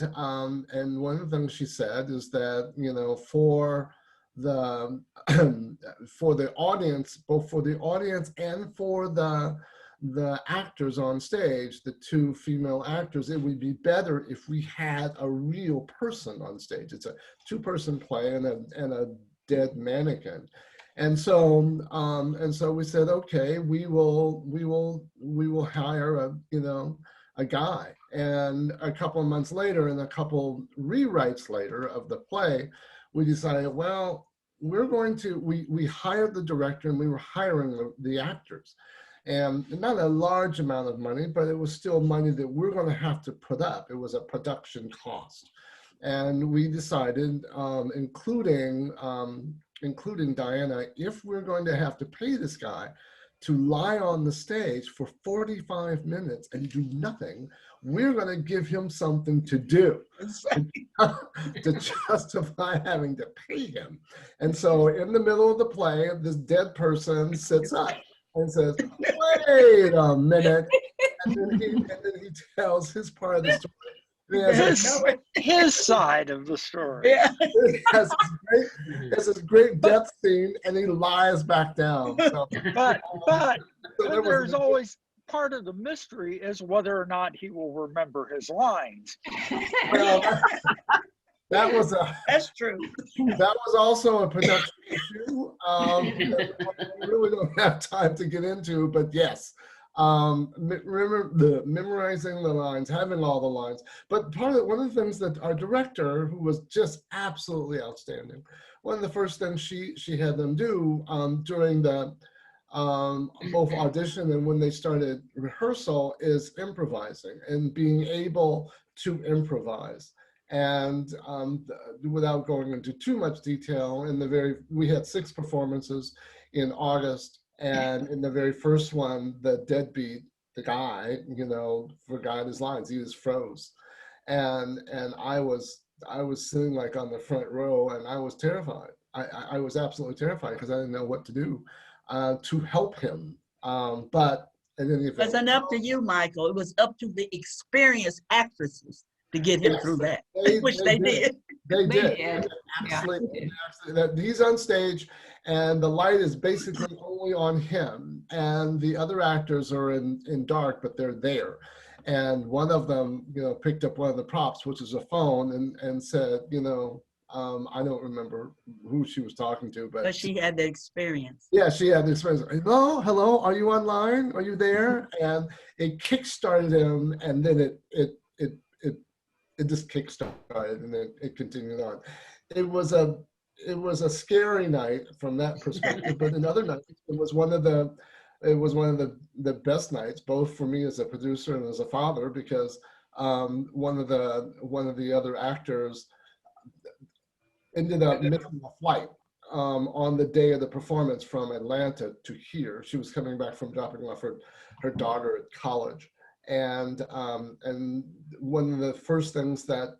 one of the things she said is that, you know, for the audience, both for the audience and for the actors on stage, the 2 female actors, it would be better if we had a real person on stage. It's a 2-person play and a dead mannequin. And so we said, okay, we will hire a guy. And a couple of months later, and a couple rewrites later of the play, we decided, well, we hired the director, and we were hiring the actors. And not a large amount of money, but it was still money that we're going to have to put up. It was a production cost. And we decided, including Diana, if we're going to have to pay this guy to lie on the stage for 45 minutes and do nothing, we're going to give him something to do to justify having to pay him. And so in the middle of the play, this dead person sits up and says, wait a minute. And then he tells his part of the story. His side of the story. Yeah. It has this great death scene, and he lies back down. So, But so there's always part of the mystery is whether or not he will remember his lines. well, That's true. that was also a production issue. We really don't have time to get into, but yes. Remember memorizing the lines, having all the lines. But one of the things that our director, who was just absolutely outstanding, one of the first things she had them do during the both audition and when they started rehearsal is improvising and being able to improvise. And without going into too much detail, we had 6 performances in August. And in the very first one, the deadbeat, the guy, forgot his lines. He just froze. And I was sitting like on the front row, and I was terrified. I was absolutely terrified because I didn't know what to do to help him. But in any event, It wasn't up to you, Michael. It was up to the experienced actresses to get him through that, which they did. They did. did. Absolutely. Absolutely. He's on stage, and the light is basically only on him, and the other actors are in dark, but they're there. And one of them, picked up one of the props, which is a phone, and said, I don't remember who she was talking to, but she had the experience. Yeah, she had the experience. Hello, are you online? Are you there? And it kickstarted him, and then it just kickstarted, and then it continued on. It was a scary night from that perspective, but another night, it was one of the best nights, both for me as a producer and as a father, because one of the other actors ended up missing a flight on the day of the performance from Atlanta to here. She was coming back from dropping off her daughter at college. And one of the first things that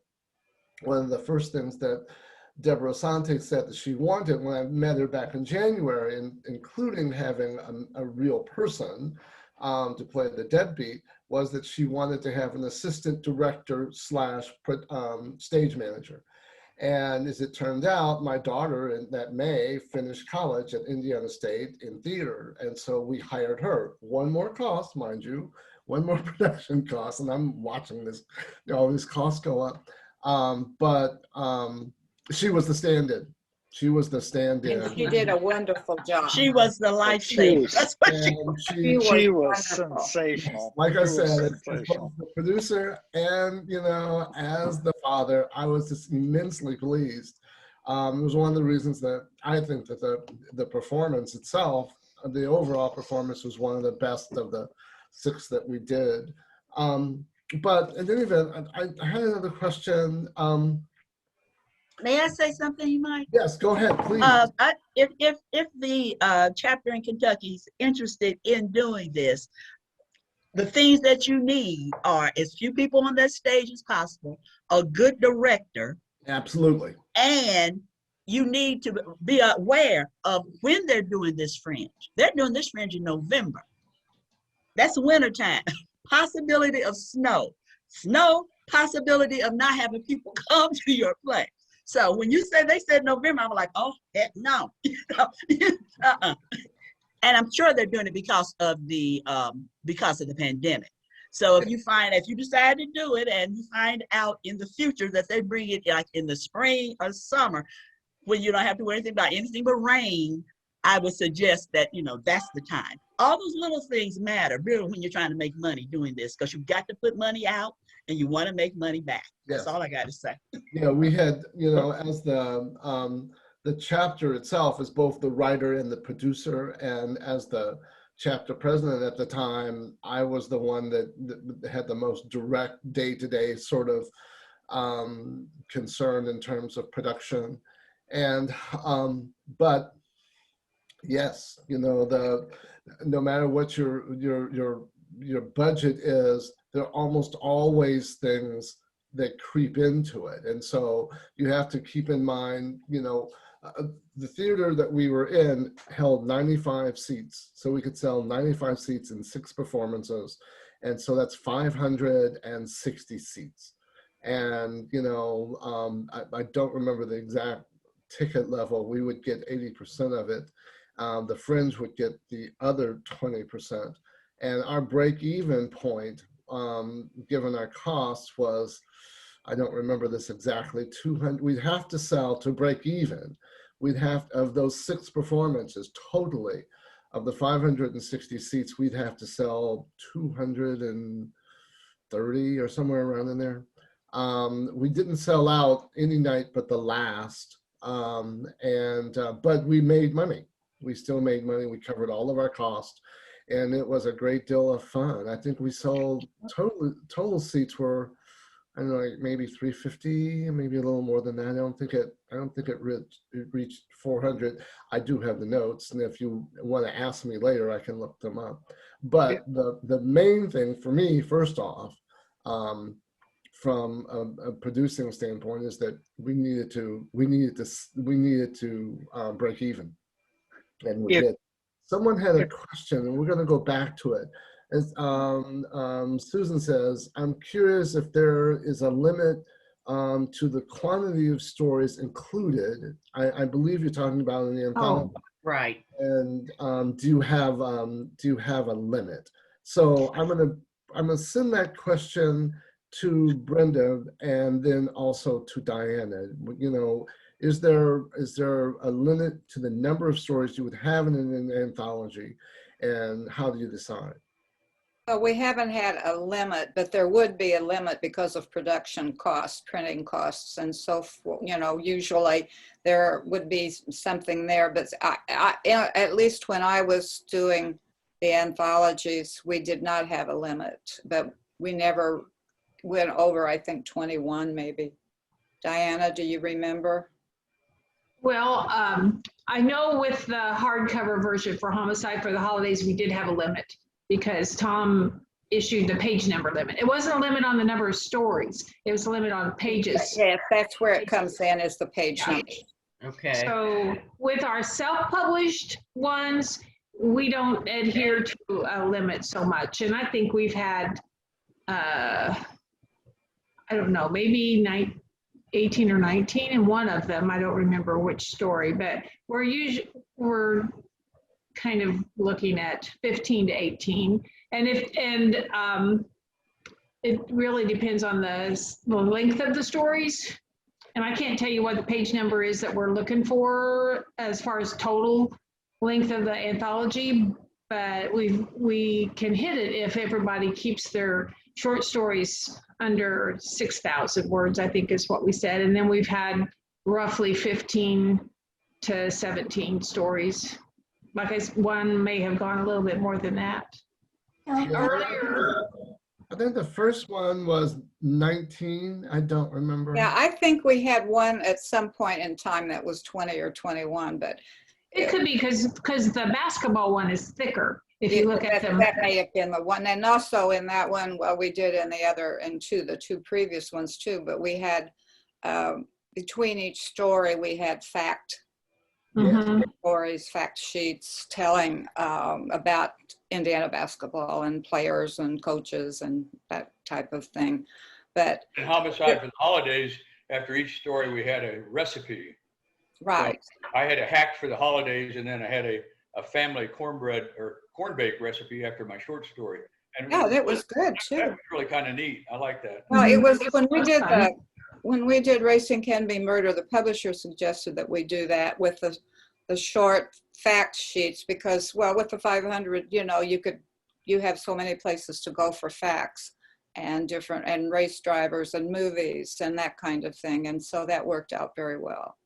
Deborah Asante said that she wanted when I met her back in January, including having a real person to play the deadbeat, was that she wanted to have an assistant director / stage manager. And as it turned out, my daughter in that May finished college at Indiana State in theater. And so we hired her. One more cost, mind you, one more production cost. And I'm watching all these costs go up. But she was the stand-in. She was the stand-in. And she did a wonderful job. She was the lifesaver. That's what She was sensational. Like I said, as sensational. the producer and, as the father, I was just immensely pleased. It was one of the reasons that I think that the performance itself, the overall performance, was one of the best of the 6 that we did. But in any event, I had another question. May I say something, Mike? Yes, go ahead, please. If the chapter in Kentucky is interested in doing this, the things that you need are as few people on that stage as possible, a good director. Absolutely. And you need to be aware of when they're doing this fringe. They're doing this fringe in November. That's wintertime. Possibility of snow, possibility of not having people come to your play. So when they said November, I'm like, oh, heck no. And I'm sure they're doing it because of the pandemic. So if you decide to do it and you find out in the future that they bring it like in the spring or summer, when you don't have to worry about anything but rain, I would suggest that, that's the time. All those little things matter really when you're trying to make money doing this, because you've got to put money out and you want to make money back. That's all I got to say. Yeah, we had, as the chapter itself is both the writer and the producer, and as the chapter president at the time, I was the one that had the most direct day-to-day sort of concern in terms of production. And but yes, you know, no matter what your budget is, there are almost always things that creep into it. And so you have to keep in mind, you know, the theater that we were in held 95 seats. So we could sell 95 seats in 6 performances. And so that's 560 seats. And, you know, I don't remember the exact ticket level. We would get 80% of it. The Fringe would get the other 20%. And our break-even point, given our costs, was, I don't remember this exactly, 200. We'd have to sell to break even. We'd have, of those 6 performances totally, of the 560 seats, we'd have to sell 230 or somewhere around in there. We didn't sell out any night but the last, but we made money. We still made money. We covered all of our costs, and it was a great deal of fun. I think we sold total seats were, I don't know, like maybe 350, maybe a little more than that. I don't think it reached 400. I do have the notes, and if you want to ask me later, I can look them up. But the main thing for me, first off, from a producing standpoint, is that we needed to break even, and we did. Someone had a question, and we're going to go back to it. As Susan says, I'm curious if there is a limit to the quantity of stories included. I believe you're talking about in the anthology. Oh, right. And do you have a limit? So I'm gonna send that question to Brenda and then also to Diana. You know, is there a limit to the number of stories you would have in an anthology, and how do you decide? Well, we haven't had a limit, but there would be a limit because of production costs, printing costs, and so forth. You know, usually there would be something there, but at least when I was doing the anthologies, we did not have a limit, but we never went over, I think, 21 maybe. Diana, do you remember? Well, I know with the hardcover version for Homicide for the Holidays, we did have a limit because Tom issued the page number limit. It wasn't a limit on the number of stories. It was a limit on pages. Yes, that's where it comes in, is the page number. Okay. So with our self-published ones, we don't adhere to a limit so much. And I think we've had, I don't know, maybe 18 or 19 in one of them. I don't remember which story, but we're kind of looking at 15 to 18. And it really depends on the length of the stories. And I can't tell you what the page number is that we're looking for as far as total length of the anthology, but we can hit it if everybody keeps their short stories under 6,000 words, I think is what we said. And then we've had roughly 15 to 17 stories. Like one may have gone a little bit more than that. Earlier. I think the first one was 19. I don't remember. Yeah, I think we had one at some point in time that was 20 or 21, but it could be because the basketball one is thicker. If you look at them, that may have been the one. And also in that one, well, we did in the two previous ones too, but we had between each story, we had fact stories, fact sheets telling about Indiana basketball and players and coaches and that type of thing. But in Homicide for the Holidays, after each story, we had a recipe. Right. So I had a hack for the holidays, and then I had a family cornbread or corn bake recipe after my short story. And yeah, that was good too. That was really kind of neat. I like that. Well, it was when we did Racing Can Be Murder, the publisher suggested that we do that with the short fact sheets because, well, with the 500, you know, you have so many places to go for facts and race drivers and movies and that kind of thing. And so that worked out very well.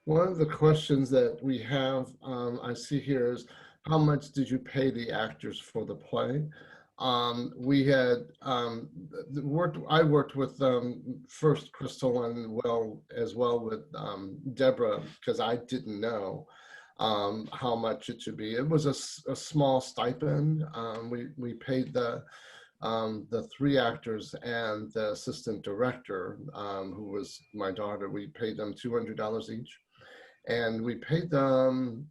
One of the questions that we have, I see here is, how much did you pay the actors for the play? We had I worked with first Crystal and as well with Deborah, because I didn't know how much it should be. It was a small stipend. We paid the 3 actors and the assistant director, who was my daughter. We paid them $200 each, and we paid them.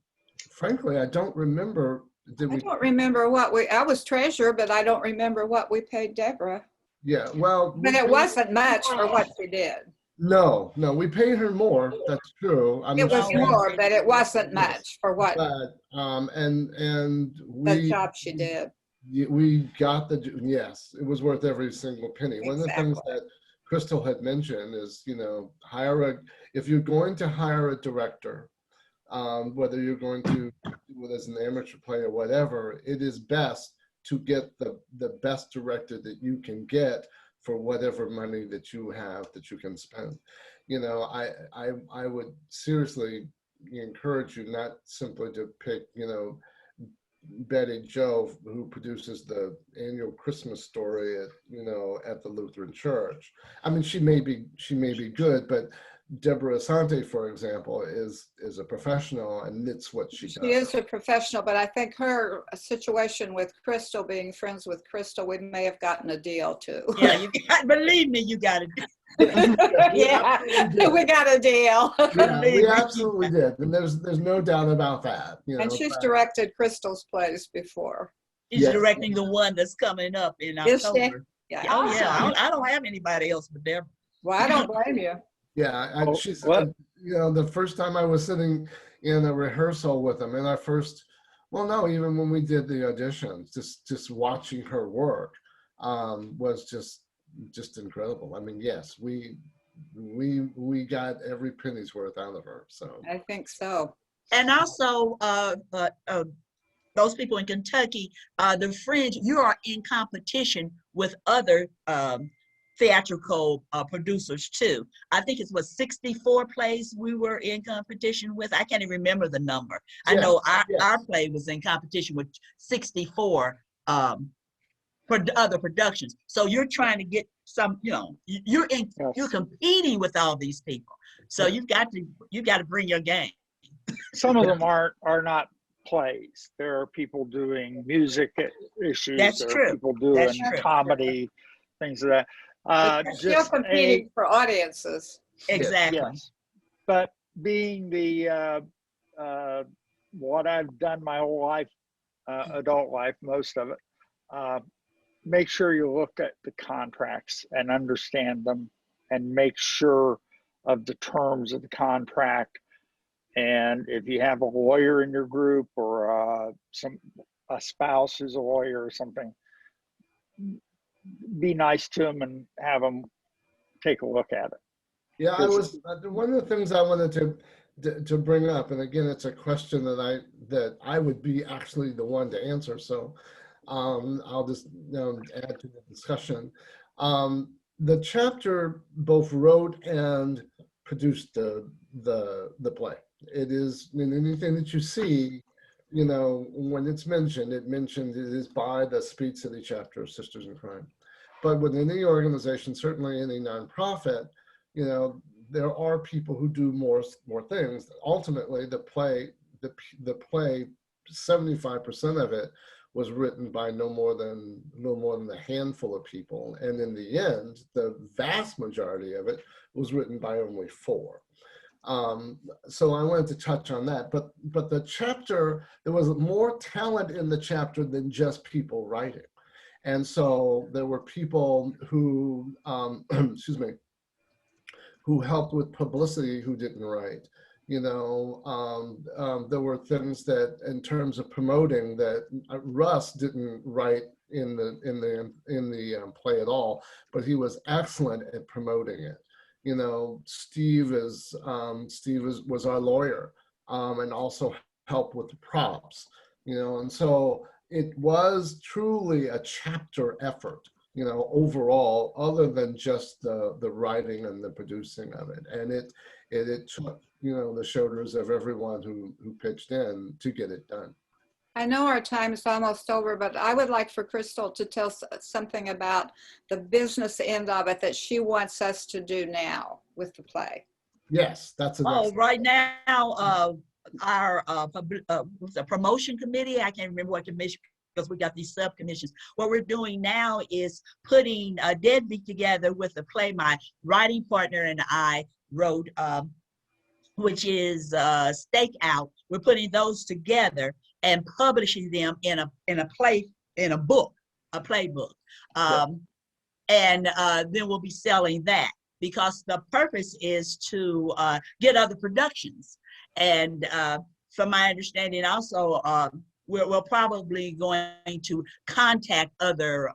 Frankly, I don't remember. Did I we? don't remember I was treasurer, but I don't remember what we paid Deborah. Yeah, well, But it wasn't much for what she did. no, we paid her more. That's true. I'm It was saying, more, but it wasn't yes, much for what but and the job she did. we got yes, it was worth every single penny. One of the things Exactly. that Crystal had mentioned is, if you're going to hire a director, whether you're going to do it as an amateur play or whatever, it is best to get the best director that you can get for whatever money that you have that you can spend. I would seriously encourage you not simply to pick, Betty Jo, who produces the annual Christmas story at the Lutheran Church. I mean, she may be good, but Deborah Asante, for example, is a professional and knits what she does. She is a professional, but I think her situation with Crystal, being friends with Crystal, we may have gotten a deal too. Yeah, believe me, you got it. Yeah, we got a deal. Yeah, we absolutely did, and there's no doubt about that. And she's directed Crystal's plays before. She's Yes. directing the one that's coming up in Is she? October. Yeah. Oh yeah, Awesome. I don't have anybody else but Deborah. Well, I don't blame you. Yeah, she's, the first time I was sitting in a rehearsal with them, and even when we did the auditions, just watching her work was just incredible. I mean, yes, we got every penny's worth out of her. So I think so. And also, those people in Kentucky, the Fringe, you are in competition with other theatrical producers too. I think it was 64 plays we were in competition with. I can't even remember the number. I know our play was in competition with 64 other productions. So you're trying to get some, you're competing with all these people. So you got to bring your game. Some of them are not plays. There are people doing music issues. That's there true. Are people doing That's true. comedy, things of that. Still competing for audiences. Exactly. Yes. But being the what I've done my whole life, adult life, most of it, make sure you look at the contracts and understand them, and make sure of the terms of the contract. And if you have a lawyer in your group, or a spouse who's a lawyer or something, be nice to them and have them take a look at it. yeah, I was one of the things I wanted to bring up, and again, it's a question that I would be actually the one to answer. So I'll just add to the discussion. The chapter both wrote and produced the play. It is in anything that you see, when it's mentioned, it is by the Speed City chapter of Sisters in Crime. But with any organization, certainly any nonprofit, there are people who do more things. Ultimately, the play, 75% of it was written by no more than a handful of people, and in the end, the vast majority of it was written by only 4. So I wanted to touch on that, but the chapter, there was more talent in the chapter than just people writing. And so there were people who, excuse me, who helped with publicity who didn't write. There were things that, in terms of promoting, that Russ didn't write in the play at all, but he was excellent at promoting it. Steve was our lawyer, and also helped with the props. And so it was truly a chapter effort, overall, other than just the writing and the producing of it. And it took, the shoulders of everyone who pitched in to get it done. I know our time is almost over, but I would like for Crystal to tell something about the business end of it that she wants us to do now with the play. Yes, that's the Oh, next. right now, our what's the promotion committee, I can't remember what commission, because we got these subcommissions. What we're doing now is putting Deadbeat together with a play my writing partner and I wrote, which is Stakeout. We're putting those together and publishing them in a playbook. And then we'll be selling that, because the purpose is to get other productions. And from my understanding also, we're probably going to contact other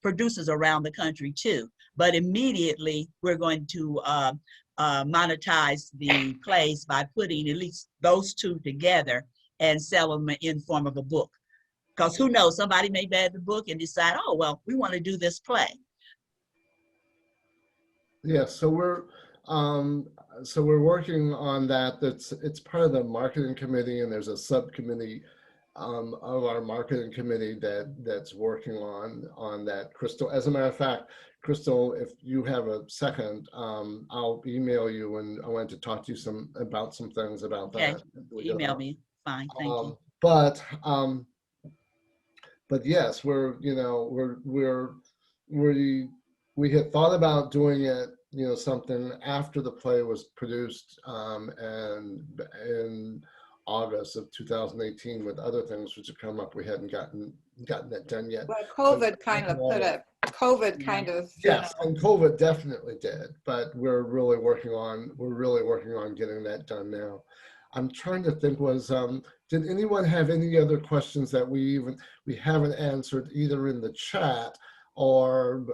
producers around the country too. But immediately we're going to monetize the plays by putting at least those two together and sell them in form of a book. Because who knows, somebody may read the book and decide, oh, well, we want to do this play. Yeah, so we're working on that. It's part of the marketing committee, and there's a subcommittee of our marketing committee that's working on that. Crystal, as a matter of fact, Crystal, if you have a second, I'll email you, and I want to talk to you about some things about Okay, that. email me. Fine, thank you. But yes, we had thought about doing it, something after the play was produced, and in August of 2018, with other things which have come up, we hadn't gotten that done yet. Well, COVID kind of Yes, and COVID definitely did, but we're really working on getting that done now. I'm trying to think, did anyone have any other questions that we haven't answered, either in the chat or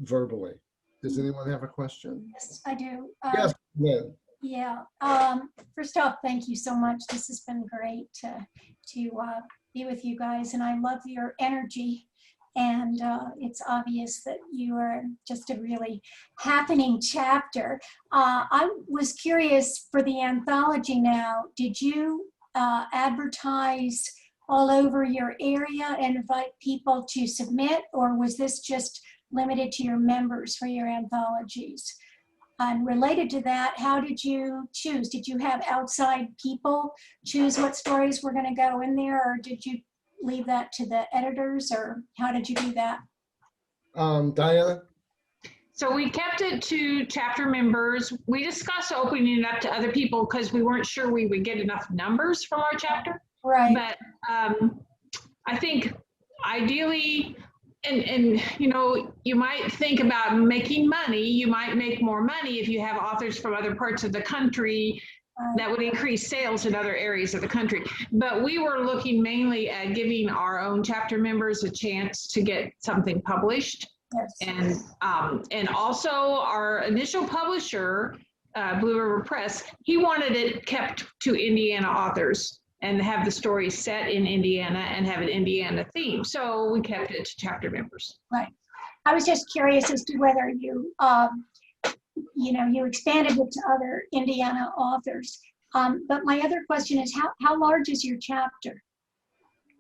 verbally? Does anyone have a question? Yes, I do. Yes, Lynn. Yeah. First off, thank you so much. This has been great to be with you guys, and I love your energy. And it's obvious that you are just a really happening chapter. I was curious, for the anthology now, did you advertise all over your area and invite people to submit, or was this just limited to your members for your anthologies? And related to that, how did you choose? Did you have outside people choose what stories were going to go in there, or did you leave that to the editors, or how did you do that? Diana? So we kept it to chapter members. We discussed opening it up to other people because we weren't sure we would get enough numbers from our chapter. Right. But I think ideally, and you might think about making money. You might make more money if you have authors from other parts of the country. That would increase sales in other areas of the country. But we were looking mainly at giving our own chapter members a chance to get something published. Yes. And also our initial publisher, Blue River Press, he wanted it kept to Indiana authors and have the story set in Indiana and have an Indiana theme. So we kept it to chapter members. Right. I was just curious as to whether you, you expanded it to other Indiana authors. But my other question is, how large is your chapter?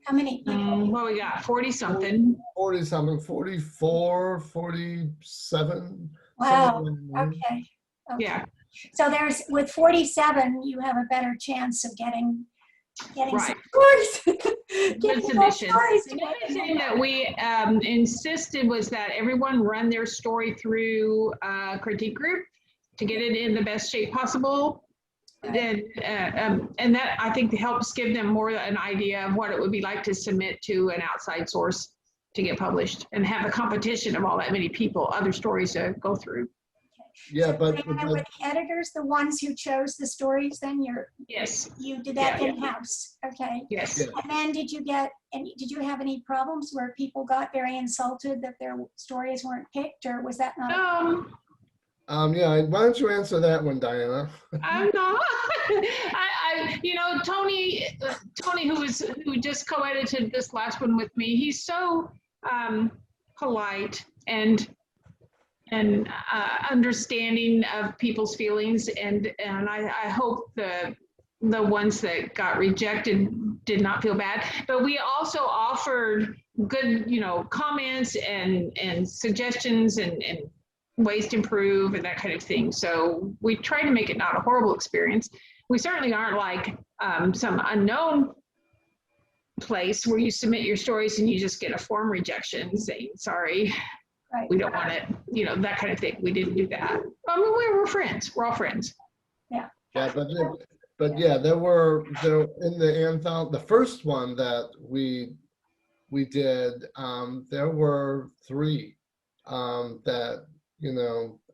How many? Well, we got 40 something. 40 something, 44, 47. Wow. Okay. Yeah. So with 47, you have a better chance of getting right. some stories. Good submission. Another thing that we insisted was that everyone run their story through a critique group to get it in the best shape possible. Then, and that I think helps give them more an idea of what it would be like to submit to an outside source to get published and have a competition of all that many people, other stories to go through. Yeah, but were the editors the ones who chose the stories? Then yes, you did that in-house. Okay. Yes. And then did you have any problems where people got very insulted that their stories weren't picked, or was that not? Yeah, why don't you answer that one, Diana? I'm not. Tony, who just co-edited this last one with me, he's so polite and understanding of people's feelings, and I hope the the ones that got rejected did not feel bad, but we also offered good, comments and suggestions and ways to improve and that kind of thing. So we try to make it not a horrible experience. We certainly aren't like some unknown place where you submit your stories and you just get a form rejection saying, sorry, Right. we don't want it, that kind of thing. We didn't do that. I mean, we're friends. We're all friends. Yeah, but yeah, there in the first one that we did, there were 3 that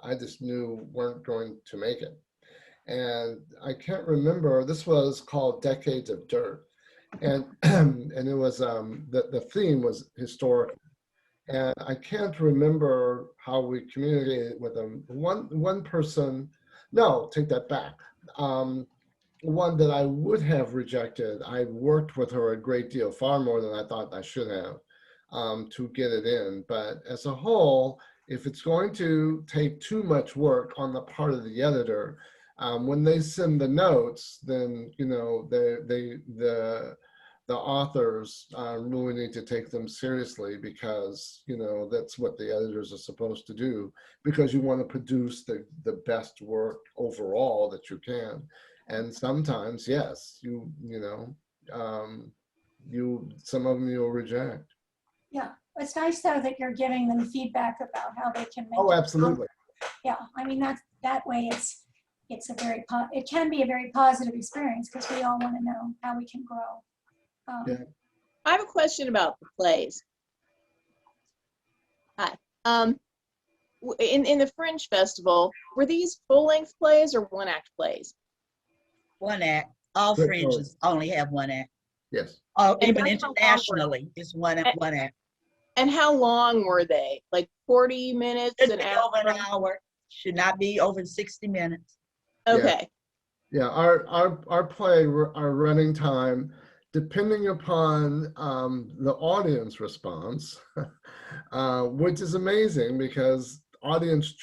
I just knew weren't going to make it, and I can't remember. This was called Decades of Dirt, and and it was the theme was historic. And I can't remember how we communicated with them. One person, no, take that back. One that I would have rejected, I worked with her a great deal, far more than I thought I should have, to get it in. But as a whole, if it's going to take too much work on the part of the editor, when they send the notes, then the authors really need to take them seriously, because that's what the editors are supposed to do, because you want to produce the best work overall that you can. And sometimes, yes, some of them you'll reject. Yeah, it's nice though that you're giving them feedback about how they can make Oh, it. absolutely. Yeah, I mean, that way it can be a very positive experience, because we all want to know how we can grow. Yeah. I have a question about the plays. Hi. In the Fringe Festival, were these full-length plays or one-act plays? 1 act. All Good fringes only have 1 act. Yes. Even internationally, it's one act. And how long were they? Like 40 minutes, Should an be hour? over an hour. Should not be over 60 minutes. Okay. Yeah, our play, our running time, depending upon the audience response, which is amazing, because audiences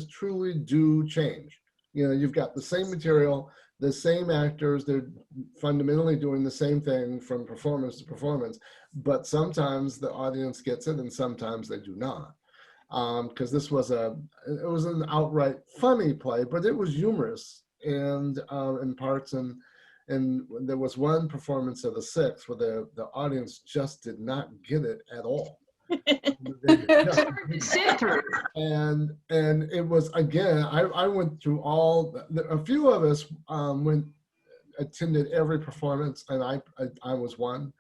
truly do change. You've got the same material, the same actors, they're fundamentally doing the same thing from performance to performance, but sometimes the audience gets it and sometimes they do not. Because this was it was an outright funny play, but it was humorous and in parts, and there was one performance of the 6 where the audience just did not get it at all. Sit through. And it was, again, I went through a few of us attended every performance, and I was one,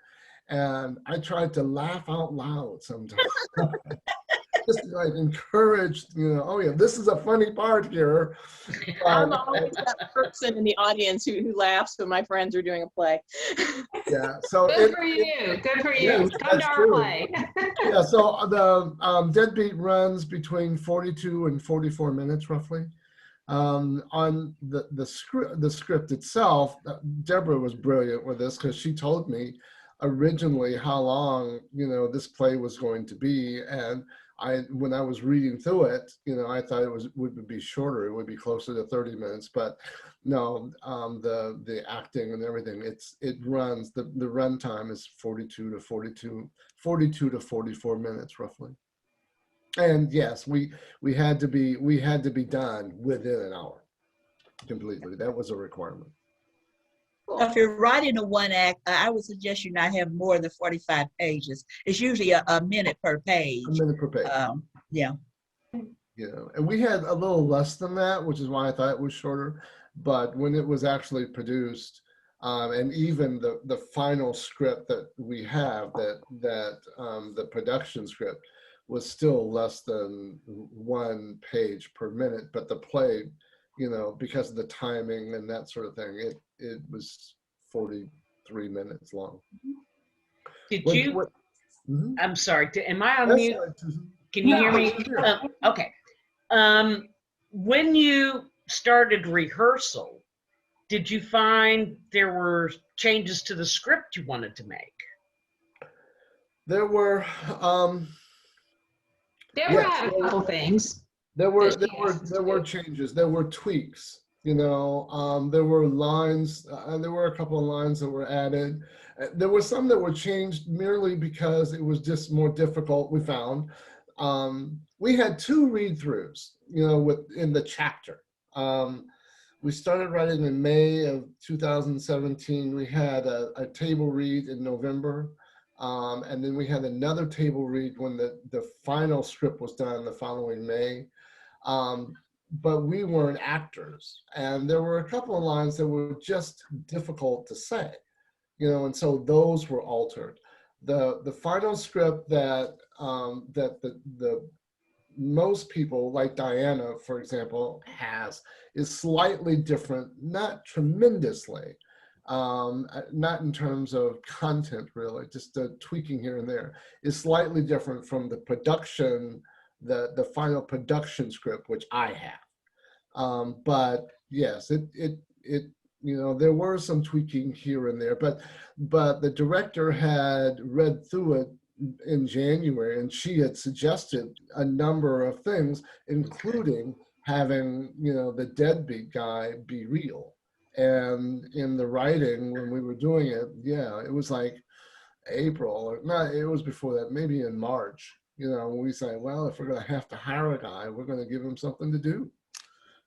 and I tried to laugh out loud sometimes. Just like encouraged, oh yeah, this is a funny part here. I'm always that person in the audience who laughs when my friends are doing a play. Yeah, so Good for you. Good for you. Yeah, Come to our true. play. Yeah, so the Deadbeat runs between 42 and 44 minutes roughly. On the script itself, Deborah was brilliant with this, because she told me originally how long this play was going to be, and when I was reading through it, I thought it would be shorter. It would be closer to 30 minutes, but no, the acting and everything, it runs, the run time is 42 to 44 minutes roughly. And yes, we had to be done within an hour completely. That was a requirement. If you're writing a 1 act, I would suggest you not have more than 45 pages. It's usually a minute per page. A minute per page. Yeah. And we had a little less than that, which is why I thought it was shorter. But when it was actually produced, and even the final script that we have, the production script, was still less than 1 page per minute. But the play, because of the timing and that sort of thing, it was 43 minutes long. Did What- you? what- Mhm. I'm sorry. Am I on That's mute? all right, Susan. Can you Yeah, hear me? I'm here. Okay. When you started rehearsal, did you find there were changes to the script you wanted to make? There were Deborah yes, had a couple things. there were changes, there were tweaks. You know, there were lines, there were a couple of lines that were added. There were some that were changed merely because it was just more difficult, we found. We had 2 read-throughs, you know, in the chapter. We started writing in May of 2017. We had a table read in November. And then we had another table read when the final script was done the following May. But we weren't actors. And there were a couple of lines that were just difficult to say, you know, and so those were altered. The final script that the most people, like Diana, for example, is slightly different, not tremendously, not in terms of content really, just tweaking here and there, is slightly different from the production, the final production script, which I have. But yes, it you know, there were some tweaking here and there, but the director had read through it in January, and she had suggested a number of things, including having, you know, the deadbeat guy be real. And in the writing, when we were doing it, yeah, it was like April, or not, it was before that, maybe in March, you know, we say, well, if we're going to have to hire a guy, we're going to give him something to do.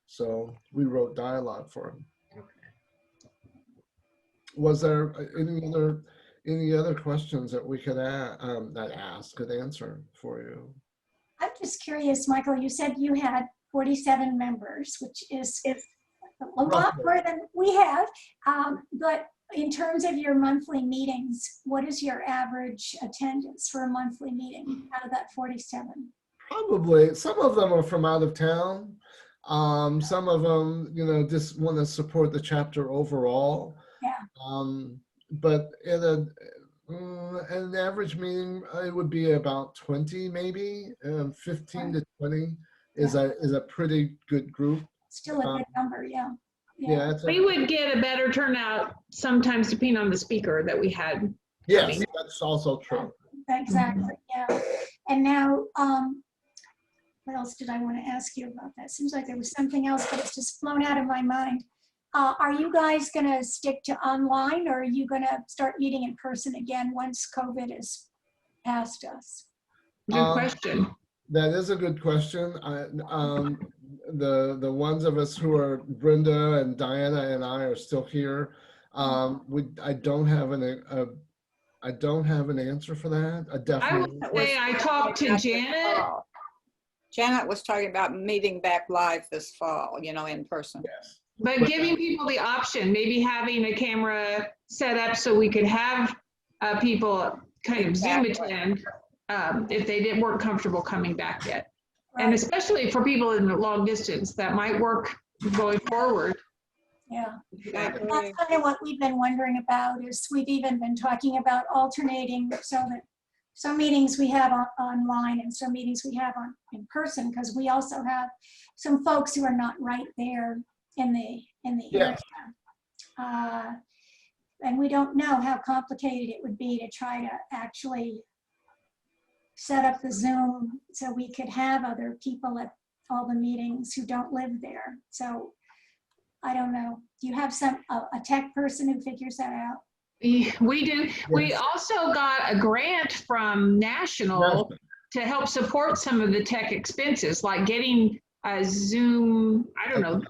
So we wrote dialogue for him. Was there any other questions that we could could answer for you? I'm just curious, Michael, you said you had 47 members, which is a lot more than we have. But in terms of your monthly meetings, what is your average attendance for a monthly meeting out of that 47? Probably, some of them are from out of town. Some of them, you know, just want to support the chapter overall. Yeah. But in an average meeting, it would be about 20, maybe 15 to 20 is a pretty good group. Still a good number, yeah. Yeah, We would get a better turnout sometimes depending on the speaker that we had. Yes, coming. that's also true. Exactly, yeah. And now, what else did I want to ask you about that? Seems like there was something else, but it's just flown out of my mind. Are you guys going to stick to online, or are you going to start meeting in person again once COVID is past us? Good question. That is a good question. The ones of us who are Brenda and Diana and I are still here. I don't have an answer for that. I would say I talked to Janet. Janet was talking about meeting back live this fall, you know, in person. Yes. But giving people the option, maybe having a camera set up so we could have people kind of Zoom attend if they weren't comfortable coming back yet. Right. And especially for people in the long distance, that might work going forward. Yeah, that's kind of what we've been wondering about. Is we've even been talking about alternating so that some meetings we have online and some meetings we have in person, because we also have some folks who are not right there in the area. And we don't know how complicated it would be to try to actually set up the Zoom so we could have other people at all the meetings who don't live there. So I don't know. Do you have a tech person who figures that out? We do. Yes. We also got a grant from National to help support some of the tech expenses, like getting a Zoom, I don't know,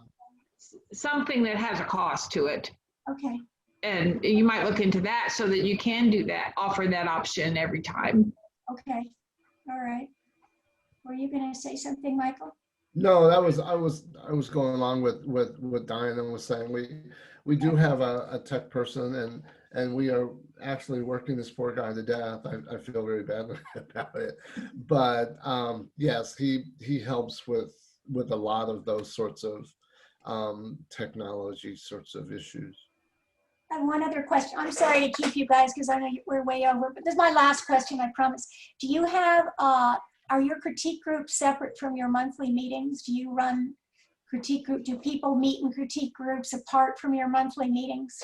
something that has a cost to it. Okay. And you might look into that so that you can do that, offer that option every time. Okay. All right. Were you going to say something, Michael? No, I was going along with what Diana was saying. We do have a tech person, and we are actually working this poor guy to death. I feel very badly about it, but yes, he helps with a lot of those sorts of technology sorts of issues. I have one other question. I'm sorry to keep you guys because I know we're way over, but this is my last question, I promise. Do you have, are your critique groups separate from your monthly meetings? Do you run critique group? Do people meet in critique groups apart from your monthly meetings?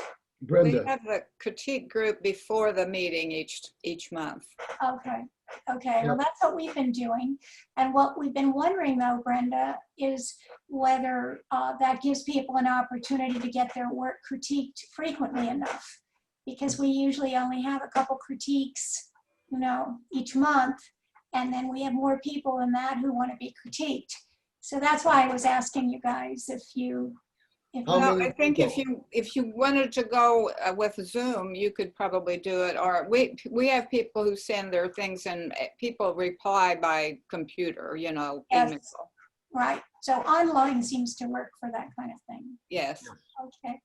Brenda. We have a critique group before the meeting each month. Okay. Okay, well, that's what we've been doing. And what we've been wondering though, Brenda, is whether that gives people an opportunity to get their work critiqued frequently enough. Because we usually only have a couple critiques, you know, each month. And then we have more people than that who want to be critiqued. So that's why I was asking you guys if you. Well, I think if you wanted to go with Zoom, you could probably do it. Or we have people who send their things and people reply by computer, you know, Yes. email. Right. So online seems to work for that kind of thing. Yes. Okay.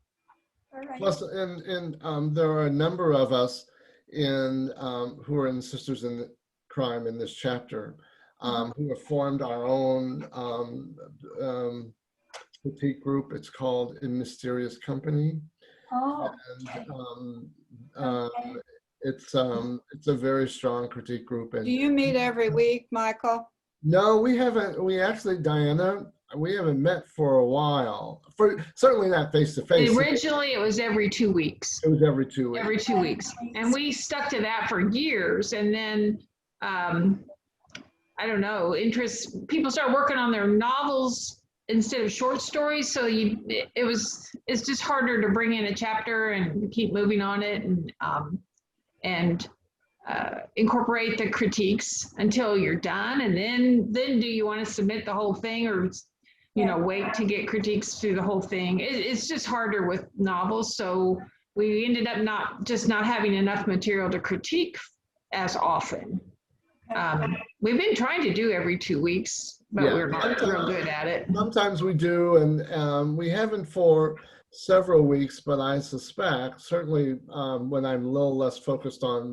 All right. Plus, there are a number of us who are in Sisters in Crime in this chapter, who have formed our own critique group. It's called In Mysterious Company. Oh, And okay. it's a very strong critique group. And Do you meet every week, Michael? no, we haven't. We actually, Diana, we haven't met for a while. Certainly not face to face. Originally, it was every 2 weeks. It was every 2 weeks. Every 2 weeks. And we stuck to that for years. And then, I don't know, people started working on their novels instead of short stories. So it's just harder to bring in a chapter and keep moving on it and incorporate the critiques until you're done. And then do you want to submit the whole thing, or, you know, wait to get critiques through the whole thing? It's just harder with novels. So we ended up not having enough material to critique as often. We've been trying to do every 2 weeks, but we're not real good at it. Sometimes we do, and we haven't for several weeks, but I suspect, certainly when I'm a little less focused on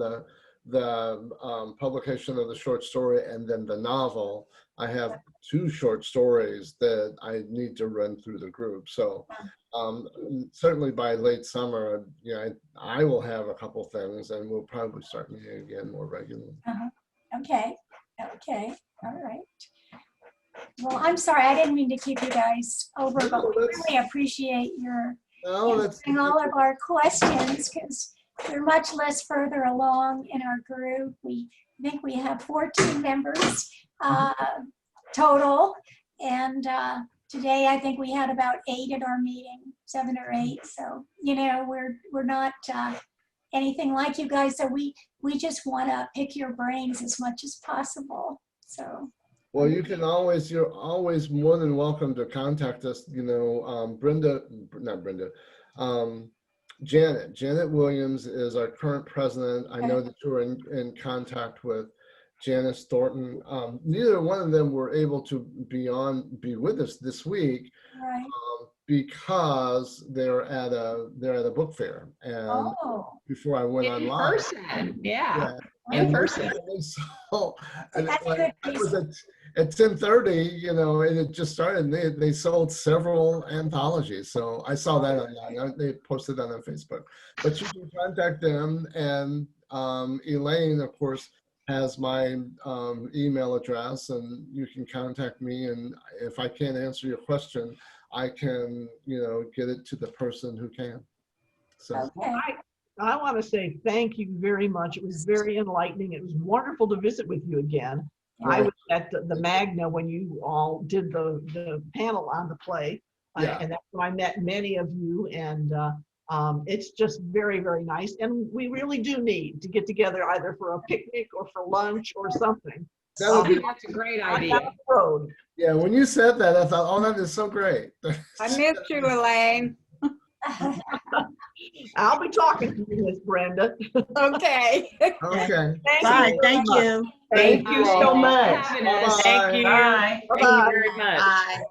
the publication of the short story and then the novel, I have 2 short stories that I need to run through the group. So certainly by late summer, I will have a couple things, and we'll probably start meeting again more regularly. Okay. All right. Well, I'm sorry, I didn't mean to keep you guys over, but we really appreciate your answering all of our questions, because we're much less further along in our group. We think we have 14 members total, and today I think we had about 8 at our meeting, 7 or 8. So, you know, we're not anything like you guys. So we just want to pick your brains as much as possible. So. Well, you're always more than welcome to contact us. You know, Janet Williams is our current president. I know that you're in contact with Janice Thornton. Neither one of them were able to be with us this week, right. Because they're at a book fair. And before I went online, person, in person. So, and it was at 10:30, you know, and it just started. And they sold several anthologies, so I saw that online. They posted that on Facebook. But you can contact them, and Elaine, of course, has my email address, and you can contact me. And if I can't answer your question, I can, you know, get it to the person who can. So. I want to say thank you very much. It was very enlightening. It was wonderful to visit with you again. I was at the Magna when you all did the panel on the play, and that's when I met many of you. And it's just very, very nice. And we really do need to get together either for a picnic or for lunch or something. That's a great idea. Road. Yeah, when you said that, I thought, oh, that is so great. I missed you, Elaine. I'll be talking to you, Miss Brenda. Okay. Okay. Thank you. Thank you so much. Having us. Thank you. Bye. Thank you very much. Bye.